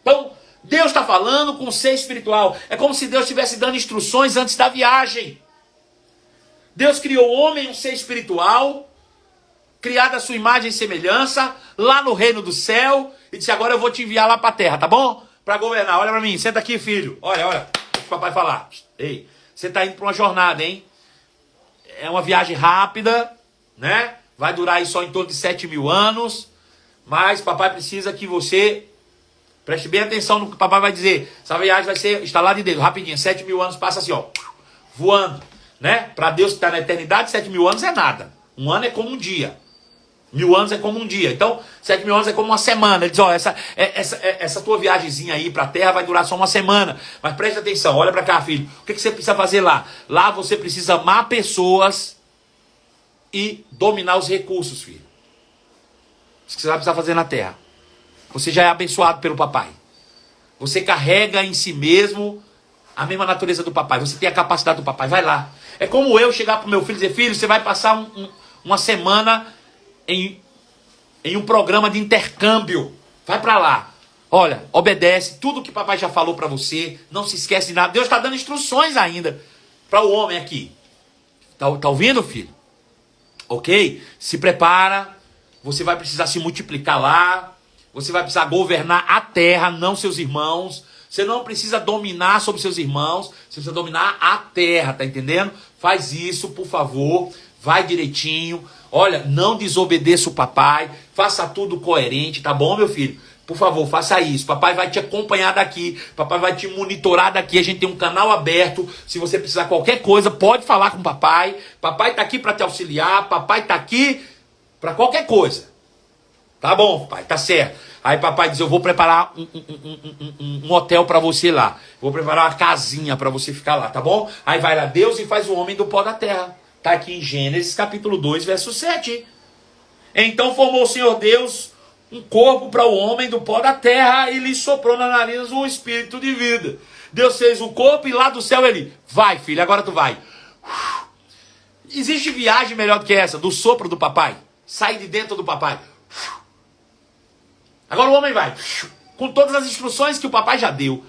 Então, Deus está falando com o ser espiritual. É como se Deus estivesse dando instruções antes da viagem. Deus criou o homem, um ser espiritual, criado à sua imagem e semelhança, lá no reino do céu, e disse, agora eu vou te enviar lá para a terra, tá bom? Para governar. Olha para mim, senta aqui, filho. Olha, deixa o papai falar. Ei, você está indo para uma jornada, hein? É uma viagem rápida, né? Vai durar aí só em torno de 7.000 anos. Mas papai precisa que você preste bem atenção no que o papai vai dizer. Essa viagem vai ser instalada em Deus, rapidinho. 7.000 anos passa assim, ó, voando, né? Para Deus que está na eternidade, 7.000 anos é nada. Um ano é como um dia. 1.000 anos é como um dia. Então, 7.000 anos é como uma semana. Ele diz, ó, essa tua viagemzinha aí para a terra vai durar só uma semana. Mas preste atenção, olha para cá, filho. O que você precisa fazer lá? Lá você precisa amar pessoas e dominar os recursos, filho. Isso que você vai precisar fazer na terra. Você já é abençoado pelo papai. Você carrega em si mesmo a mesma natureza do papai. Você tem a capacidade do papai. Vai lá. É como eu chegar pro meu filho e dizer, filho, você vai passar uma semana em um programa de intercâmbio. Vai para lá. Olha, obedece tudo que papai já falou para você. Não se esquece de nada. Deus está dando instruções ainda para o homem aqui. Tá ouvindo, filho? Ok? Se prepara. Você vai precisar se multiplicar lá. Você vai precisar governar a terra, não seus irmãos. Você não precisa dominar sobre seus irmãos. Você precisa dominar a terra, tá entendendo? Faz isso, por favor. Vai direitinho. Olha, não desobedeça o papai. Faça tudo coerente, tá bom, meu filho? Por favor, faça isso. Papai vai te acompanhar daqui. Papai vai te monitorar daqui. A gente tem um canal aberto. Se você precisar de qualquer coisa, pode falar com o papai. Papai tá aqui para te auxiliar. Papai tá aqui para qualquer coisa. Tá bom, pai, tá certo. Aí papai diz, eu vou preparar um hotel para você lá. Vou preparar uma casinha para você ficar lá, tá bom? Aí vai lá Deus e faz o homem do pó da terra. Tá aqui em Gênesis capítulo 2, verso 7. Então formou o Senhor Deus um corpo para o homem do pó da terra e lhe soprou na narinas um espírito de vida. Deus fez o corpo e lá do céu ele, vai filho, agora tu vai. Existe viagem melhor do que essa, do sopro do papai? Sai de dentro do papai. Agora o homem vai, com todas as instruções que o papai já deu.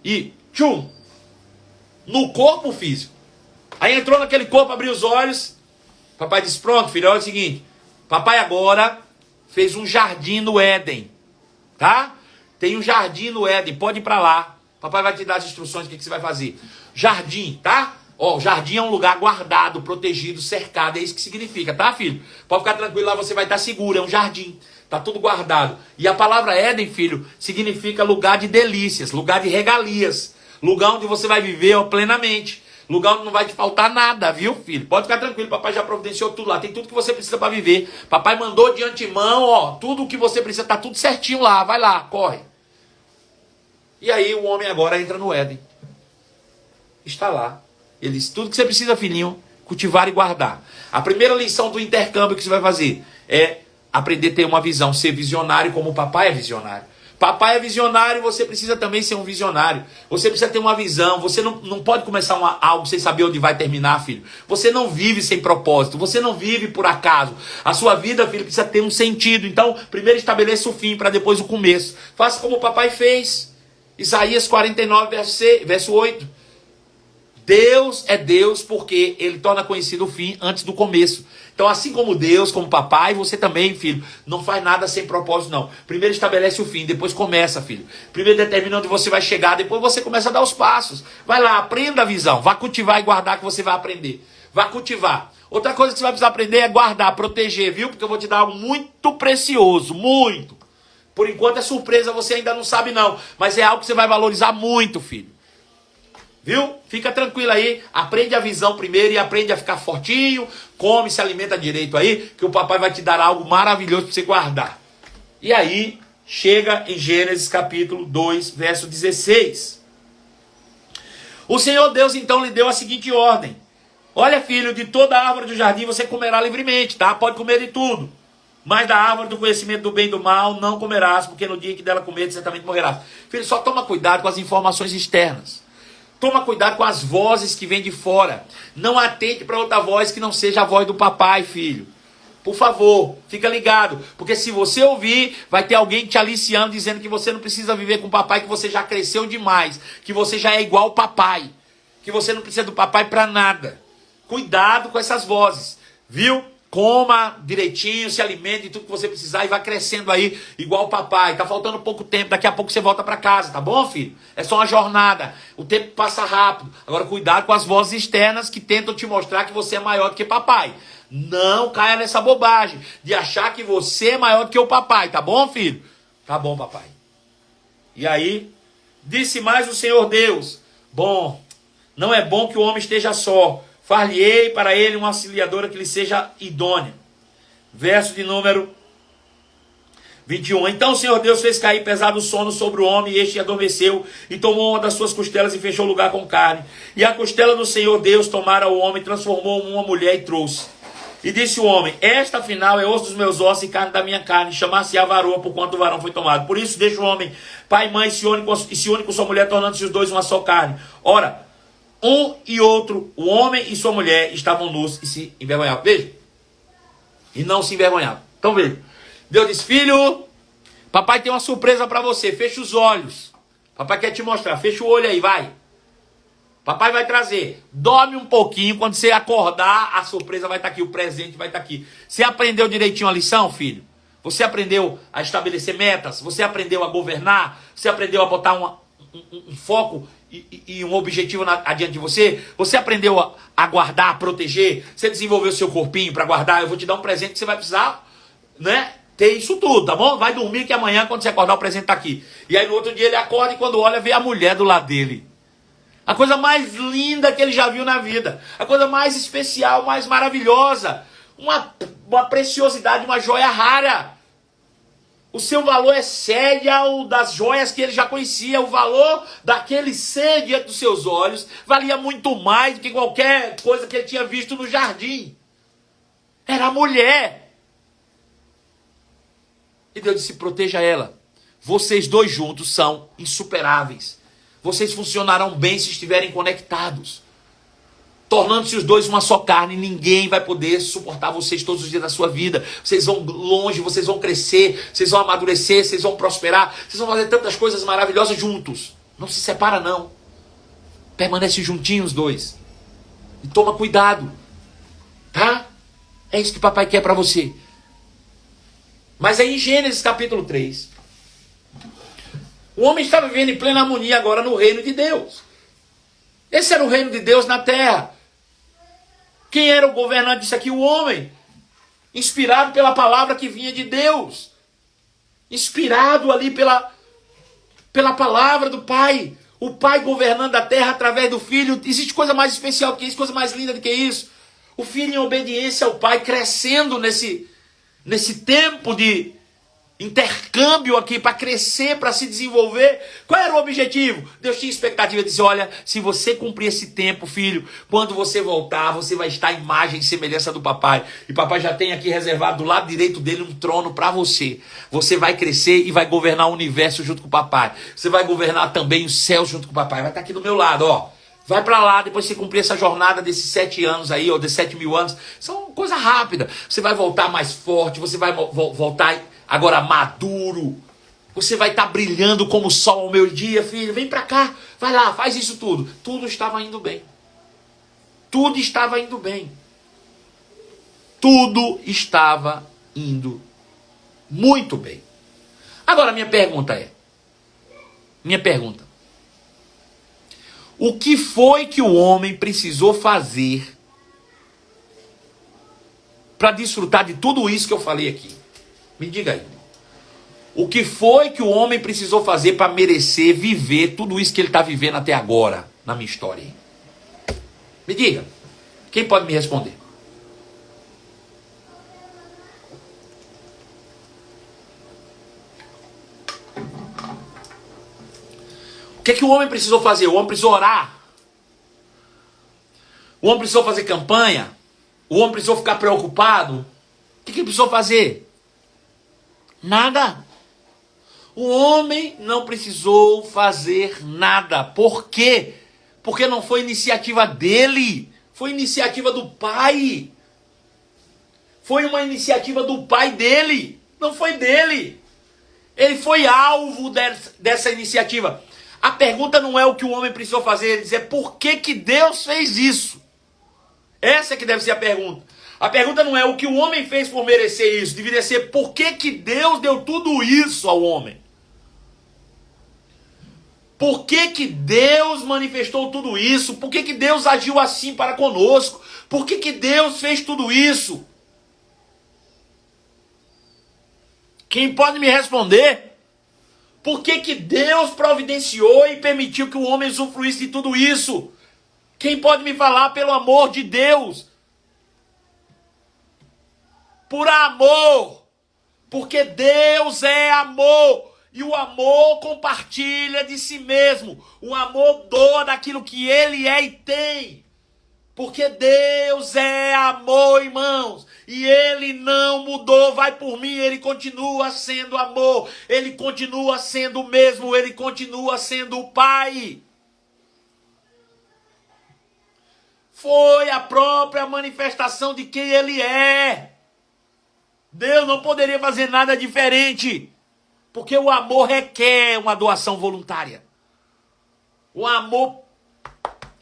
E, tchum, no corpo físico. Aí entrou naquele corpo, abriu os olhos. Papai disse, pronto filho, olha o seguinte. Papai agora fez um jardim no Éden. Tá? Tem um jardim no Éden, pode ir pra lá. Papai vai te dar as instruções do que você vai fazer. Jardim, tá? Ó, o jardim é um lugar guardado, protegido, cercado. É isso que significa, tá filho? Pode ficar tranquilo, lá você vai estar seguro, é um jardim. Tá tudo guardado. E a palavra Éden, filho, significa lugar de delícias, lugar de regalias. Lugar onde você vai viver ó, plenamente. Lugar onde não vai te faltar nada, viu, filho? Pode ficar tranquilo, papai já providenciou tudo lá. Tem tudo que você precisa para viver. Papai mandou de antemão, ó, tudo o que você precisa, tá tudo certinho lá. Vai lá, corre. E aí o homem agora entra no Éden. Está lá. Ele diz, tudo que você precisa, filhinho, cultivar e guardar. A primeira lição do intercâmbio que você vai fazer é aprender a ter uma visão, ser visionário como o papai é visionário. Papai é visionário, você precisa também ser um visionário. Você precisa ter uma visão. Você não pode começar algo sem saber onde vai terminar, filho. Você não vive sem propósito. Você não vive por acaso. A sua vida, filho, precisa ter um sentido. Então, primeiro estabeleça o fim para depois o começo. Faça como o papai fez. Isaías 49, verso 8. Deus é Deus porque ele torna conhecido o fim antes do começo. Então, assim como Deus, como papai, você também, filho, não faz nada sem propósito, não. Primeiro estabelece o fim, depois começa, filho. Primeiro determina onde você vai chegar, depois você começa a dar os passos. Vai lá, aprenda a visão. Vá cultivar e guardar que você vai aprender. Vá cultivar. Outra coisa que você vai precisar aprender é guardar, proteger, viu? Porque eu vou te dar algo muito precioso, muito. Por enquanto é surpresa, você ainda não sabe não. Mas é algo que você vai valorizar muito, filho. Viu? Fica tranquilo aí, aprende a visão primeiro e aprende a ficar fortinho, come, se alimenta direito aí, que o papai vai te dar algo maravilhoso para você guardar. E aí, chega em Gênesis capítulo 2, verso 16. O Senhor Deus então lhe deu a seguinte ordem. Olha filho, de toda a árvore do jardim você comerá livremente, tá? Pode comer de tudo. Mas da árvore do conhecimento do bem e do mal não comerás, porque no dia que dela comer certamente morrerás. Filho, só toma cuidado com as informações externas. Toma cuidado com as vozes que vêm de fora. Não atente para outra voz que não seja a voz do papai, filho. Por favor, fica ligado. Porque se você ouvir, vai ter alguém te aliciando, dizendo que você não precisa viver com o papai, que você já cresceu demais. Que você já é igual ao papai. Que você não precisa do papai para nada. Cuidado com essas vozes. Viu? Coma direitinho, se alimente de tudo que você precisar e vá crescendo aí igual o papai. Tá faltando pouco tempo, daqui a pouco você volta para casa, tá bom, filho? É só uma jornada, o tempo passa rápido. Agora cuidado com as vozes externas que tentam te mostrar que você é maior do que papai. Não caia nessa bobagem de achar que você é maior do que o papai, tá bom, filho? Tá bom, papai. E aí, disse mais o Senhor Deus, bom, não é bom que o homem esteja só. Far-lhe-ei para ele uma auxiliadora que lhe seja idônea. Verso de número 21. Então o Senhor Deus fez cair pesado sono sobre o homem, e este adormeceu, e tomou uma das suas costelas e fechou o lugar com carne. E a costela do Senhor Deus tomara o homem, transformou uma mulher e trouxe. E disse o homem, esta afinal é osso dos meus ossos e carne da minha carne, chamar-se-á varoa, por quanto o varão foi tomado. Por isso deixa o homem, pai e mãe, se une com sua mulher, tornando-se os dois uma só carne. Ora, um e outro, o homem e sua mulher, estavam nus e se envergonhavam. Veja. E não se envergonhavam. Então veja. Deus diz, filho, Papai tem uma surpresa para você. Fecha os olhos. Papai quer te mostrar. Fecha o olho aí, vai. Papai vai trazer. Dorme um pouquinho. Quando você acordar, a surpresa vai estar aqui. O presente vai estar aqui. Você aprendeu direitinho a lição, filho? Você aprendeu a estabelecer metas? Você aprendeu a governar? Você aprendeu a botar um foco e um objetivo adiante de você? Você aprendeu a guardar, a proteger? Você desenvolveu seu corpinho para guardar? Eu vou te dar um presente que você vai precisar, né? Ter isso tudo, tá bom? Vai dormir que amanhã, quando você acordar, o presente tá aqui. E aí no outro dia ele acorda e quando olha, vê a mulher do lado dele. A coisa mais linda que ele já viu na vida. A coisa mais especial, mais maravilhosa. Uma preciosidade, uma joia rara. O seu valor excede ao das joias que ele já conhecia. O valor daquele ser diante dos seus olhos valia muito mais do que qualquer coisa que ele tinha visto no jardim. Era a mulher. E Deus disse, proteja ela. Vocês dois juntos são insuperáveis. Vocês funcionarão bem se estiverem conectados. Tornando-se os dois uma só carne, ninguém vai poder suportar vocês todos os dias da sua vida. Vocês vão longe, vocês vão crescer, vocês vão amadurecer, vocês vão prosperar. Vocês vão fazer tantas coisas maravilhosas juntos. Não se separa não. Permanece juntinhos os dois. E toma cuidado. Tá? É isso que papai quer para você. Mas aí em Gênesis capítulo 3, o homem está vivendo em plena harmonia agora no reino de Deus. Esse era o reino de Deus na terra. Quem era o governante disso aqui? O homem. Inspirado pela palavra que vinha de Deus. Inspirado ali pela palavra do Pai. O Pai governando a terra através do Filho. Existe coisa mais especial do que isso, coisa mais linda do que isso. O Filho em obediência ao Pai, crescendo nesse tempo de intercâmbio aqui para crescer, para se desenvolver. Qual era o objetivo? Deus tinha expectativa de dizer, olha, se você cumprir esse tempo, filho, quando você voltar, você vai estar à imagem e semelhança do papai. E papai já tem aqui reservado do lado direito dele um trono para você. Você vai crescer e vai governar o universo junto com o papai. Você vai governar também os céus junto com o papai. Vai estar aqui do meu lado, ó. Vai para lá, depois você cumprir essa jornada desses 7 anos aí, ou de 7.000 anos. São coisa rápida. Você vai voltar mais forte, você vai voltar agora maduro. Você vai estar brilhando como o sol ao meio-dia, filho. Vem para cá, vai lá, faz isso tudo. Tudo estava indo bem. Tudo estava indo bem. Tudo estava indo muito bem. Agora minha pergunta é, o que foi que o homem precisou fazer para desfrutar de tudo isso que eu falei aqui? Me diga aí. O que foi que o homem precisou fazer para merecer viver tudo isso que ele está vivendo até agora na minha história? Me diga. Quem pode me responder? O que é que o homem precisou fazer? O homem precisou orar. O homem precisou fazer campanha. O homem precisou ficar preocupado. O que ele precisou fazer? Nada. O homem não precisou fazer nada. Por quê? Porque não foi iniciativa dele. Foi iniciativa do pai. Foi uma iniciativa do pai dele. Não foi dele. Ele foi alvo dessa iniciativa. A pergunta não é o que o homem precisou fazer, ele dizer por que Deus fez isso. Essa é que deve ser a pergunta. A pergunta não é o que o homem fez por merecer isso, deveria ser por que Deus deu tudo isso ao homem. Por que Deus manifestou tudo isso? Por que Deus agiu assim para conosco? Por que Deus fez tudo isso? Quem pode me responder? Por que Deus providenciou e permitiu que o homem usufruísse de tudo isso? Quem pode me falar pelo amor de Deus? Por amor. Porque Deus é amor. E o amor compartilha de si mesmo. O amor doa daquilo que ele é e tem. Porque Deus é amor, irmãos. E ele não mudou, vai por mim, ele continua sendo amor. Ele continua sendo o mesmo, ele continua sendo o Pai. Foi a própria manifestação de quem ele é. Deus não poderia fazer nada diferente. Porque o amor requer uma doação voluntária. O amor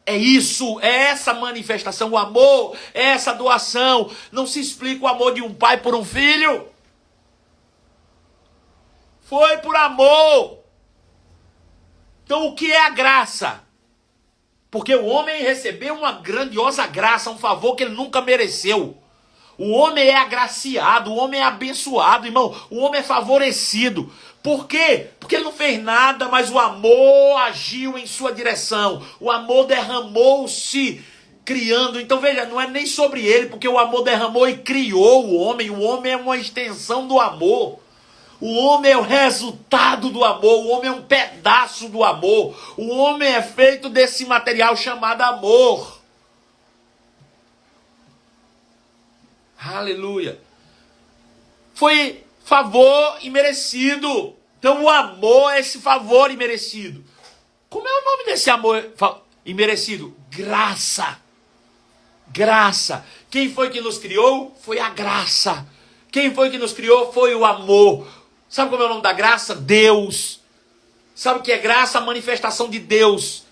é isso, é essa manifestação. O amor é essa doação. Não se explica o amor de um pai por um filho. Foi por amor. Então o que é a graça? Porque o homem recebeu uma grandiosa graça, um favor que ele nunca mereceu. O homem é agraciado, o homem é abençoado, irmão. O homem é favorecido. Por quê? Porque ele não fez nada, mas o amor agiu em sua direção. O amor derramou-se criando. Então veja, não é nem sobre ele, porque o amor derramou e criou o homem. O homem é uma extensão do amor. O homem é o resultado do amor. O homem é um pedaço do amor. O homem é feito desse material chamado amor. Aleluia. Foi favor imerecido. Então o amor é esse favor imerecido. Como é o nome desse amor imerecido? Graça. Graça. Quem foi que nos criou? Foi a graça. Quem foi que nos criou? Foi o amor. Sabe como é o nome da graça? Deus. Sabe o que é graça? A manifestação de Deus.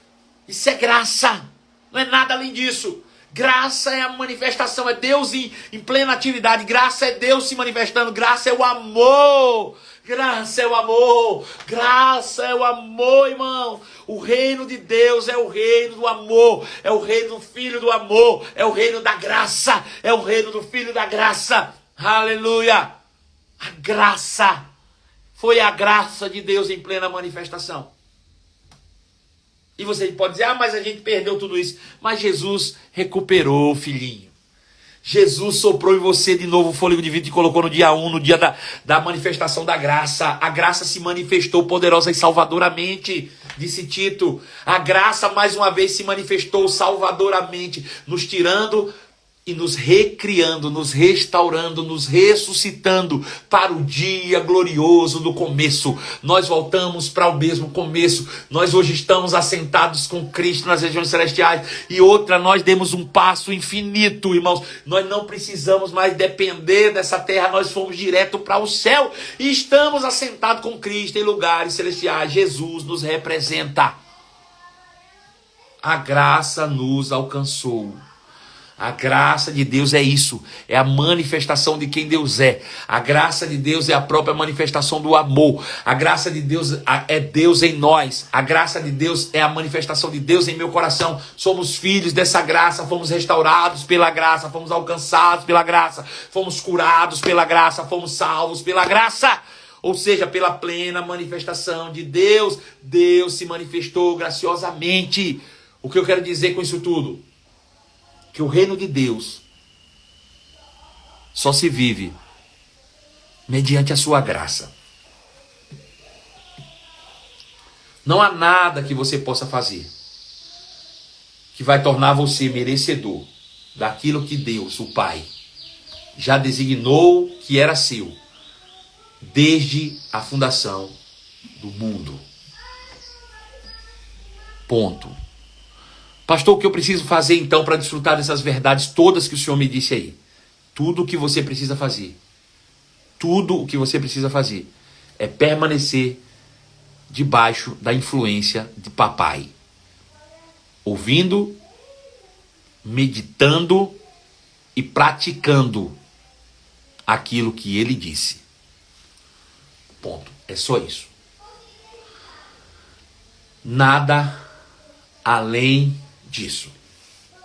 Isso é graça. Não é nada além disso. Graça é a manifestação, é Deus em plena atividade. Graça é Deus se manifestando. Graça é o amor. Graça é o amor. Graça é o amor, irmão. O reino de Deus é o reino do amor. É o reino do Filho do amor. É o reino da graça. É o reino do Filho da graça. Aleluia. A graça. Foi a graça de Deus em plena manifestação. E você pode dizer, mas a gente perdeu tudo isso. Mas Jesus recuperou, filhinho. Jesus soprou em você de novo o fôlego de vida e colocou no dia 1, no dia da manifestação da graça. A graça se manifestou poderosa e salvadoramente, disse Tito. A graça mais uma vez se manifestou salvadoramente, nos tirando e nos recriando, nos restaurando, nos ressuscitando para o dia glorioso do começo. Nós voltamos para o mesmo começo. Nós hoje estamos assentados com Cristo nas regiões celestiais. E outra, nós demos um passo infinito, irmãos. Nós não precisamos mais depender dessa terra. Nós fomos direto para o céu. E estamos assentados com Cristo em lugares celestiais. Jesus nos representa. A graça nos alcançou. A graça de Deus é isso, é a manifestação de quem Deus é. A graça de Deus é a própria manifestação do amor. A graça de Deus é Deus em nós. A graça de Deus é a manifestação de Deus em meu coração. Somos filhos dessa graça, fomos restaurados pela graça, fomos alcançados pela graça, fomos curados pela graça, fomos salvos pela graça. Ou seja, pela plena manifestação de Deus. Deus se manifestou graciosamente. O que eu quero dizer com isso tudo? Que o reino de Deus só se vive mediante a sua graça. Não há nada que você possa fazer que vai tornar você merecedor daquilo que Deus, o Pai, já designou que era seu desde a fundação do mundo. Ponto. Pastor, o que eu preciso fazer então para desfrutar dessas verdades todas que o Senhor me disse aí? Tudo o que você precisa fazer. Tudo o que você precisa fazer é permanecer debaixo da influência de papai. Ouvindo, meditando e praticando aquilo que ele disse. Ponto. É só isso. Nada além disso.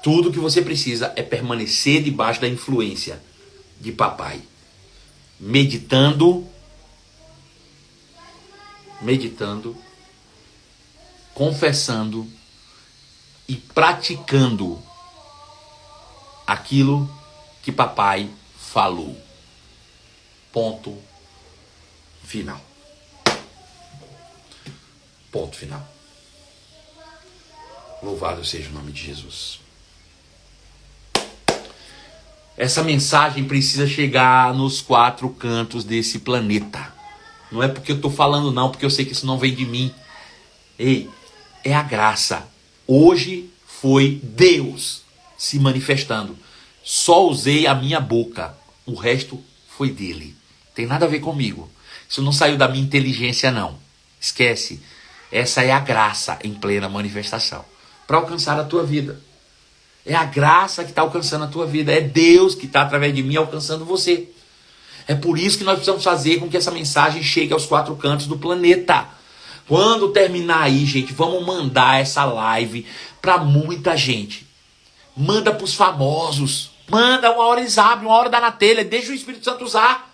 Tudo que você precisa é permanecer debaixo da influência de papai. Meditando, confessando e praticando aquilo que papai falou. Ponto final. Ponto final. Louvado seja o nome de Jesus. Essa mensagem precisa chegar nos 4 cantos desse planeta. Não é porque eu estou falando não, porque eu sei que isso não vem de mim. Ei, é a graça. Hoje foi Deus se manifestando. Só usei a minha boca. O resto foi dele. Tem nada a ver comigo. Isso não saiu da minha inteligência, não. Esquece. Essa é a graça em plena manifestação para alcançar a tua vida. É a graça que está alcançando a tua vida. É Deus que está, através de mim, alcançando você. É por isso que nós precisamos fazer com que essa mensagem chegue aos 4 cantos do planeta. Quando terminar aí, gente, vamos mandar essa live para muita gente. Manda para os famosos. Manda, uma hora eles abrem, uma hora dá na telha. Deixa o Espírito Santo usar.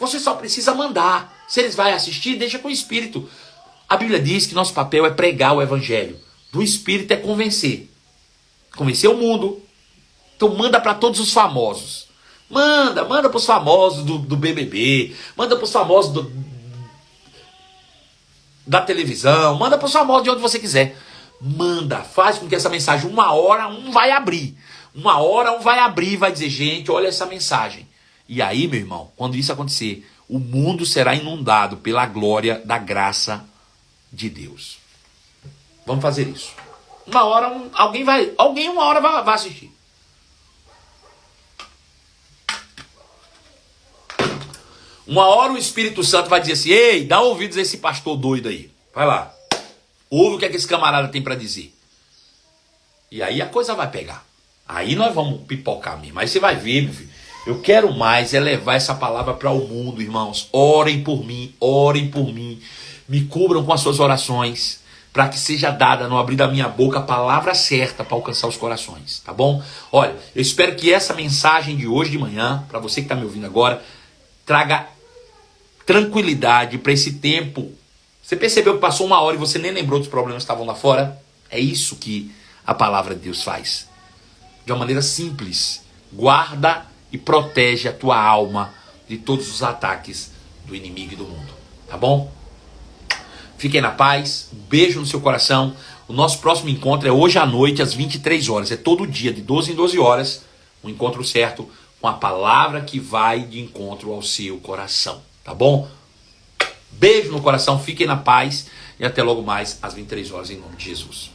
Você só precisa mandar. Se eles vão assistir, deixa com o Espírito. A Bíblia diz que nosso papel é pregar o Evangelho. Do Espírito é convencer. Convencer o mundo. Então manda para todos os famosos. Manda para os famosos do BBB. Manda para os famosos da televisão. Manda para os famosos de onde você quiser. Manda, faz com que essa mensagem, uma hora um vai abrir. Uma hora um vai abrir e vai dizer, gente, olha essa mensagem. E aí, meu irmão, quando isso acontecer, o mundo será inundado pela glória da graça de Deus. Vamos fazer isso. Uma hora alguém uma hora vai assistir. Uma hora o Espírito Santo vai dizer assim, ei, dá ouvidos a esse pastor doido aí. Vai lá. Ouve o que esse camarada tem para dizer. E aí a coisa vai pegar. Aí nós vamos pipocar mesmo. Aí você vai ver, meu filho. Eu quero mais é levar essa palavra para o mundo, irmãos. Orem por mim, orem por mim. Me cubram com as suas orações, para que seja dada no abrir da minha boca a palavra certa para alcançar os corações, tá bom? Olha, eu espero que essa mensagem de hoje de manhã, para você que está me ouvindo agora, traga tranquilidade para esse tempo. Você percebeu que passou uma hora e você nem lembrou dos problemas que estavam lá fora? É isso que a palavra de Deus faz. De uma maneira simples. Guarda e protege a tua alma de todos os ataques do inimigo e do mundo. Tá bom? Fiquem na paz. Um beijo no seu coração. O nosso próximo encontro é hoje à noite, às 23 horas. É todo dia, de 12 em 12 horas. Um encontro certo com a palavra que vai de encontro ao seu coração. Tá bom? Beijo no coração. Fiquem na paz. E até logo mais, às 23 horas, em nome de Jesus.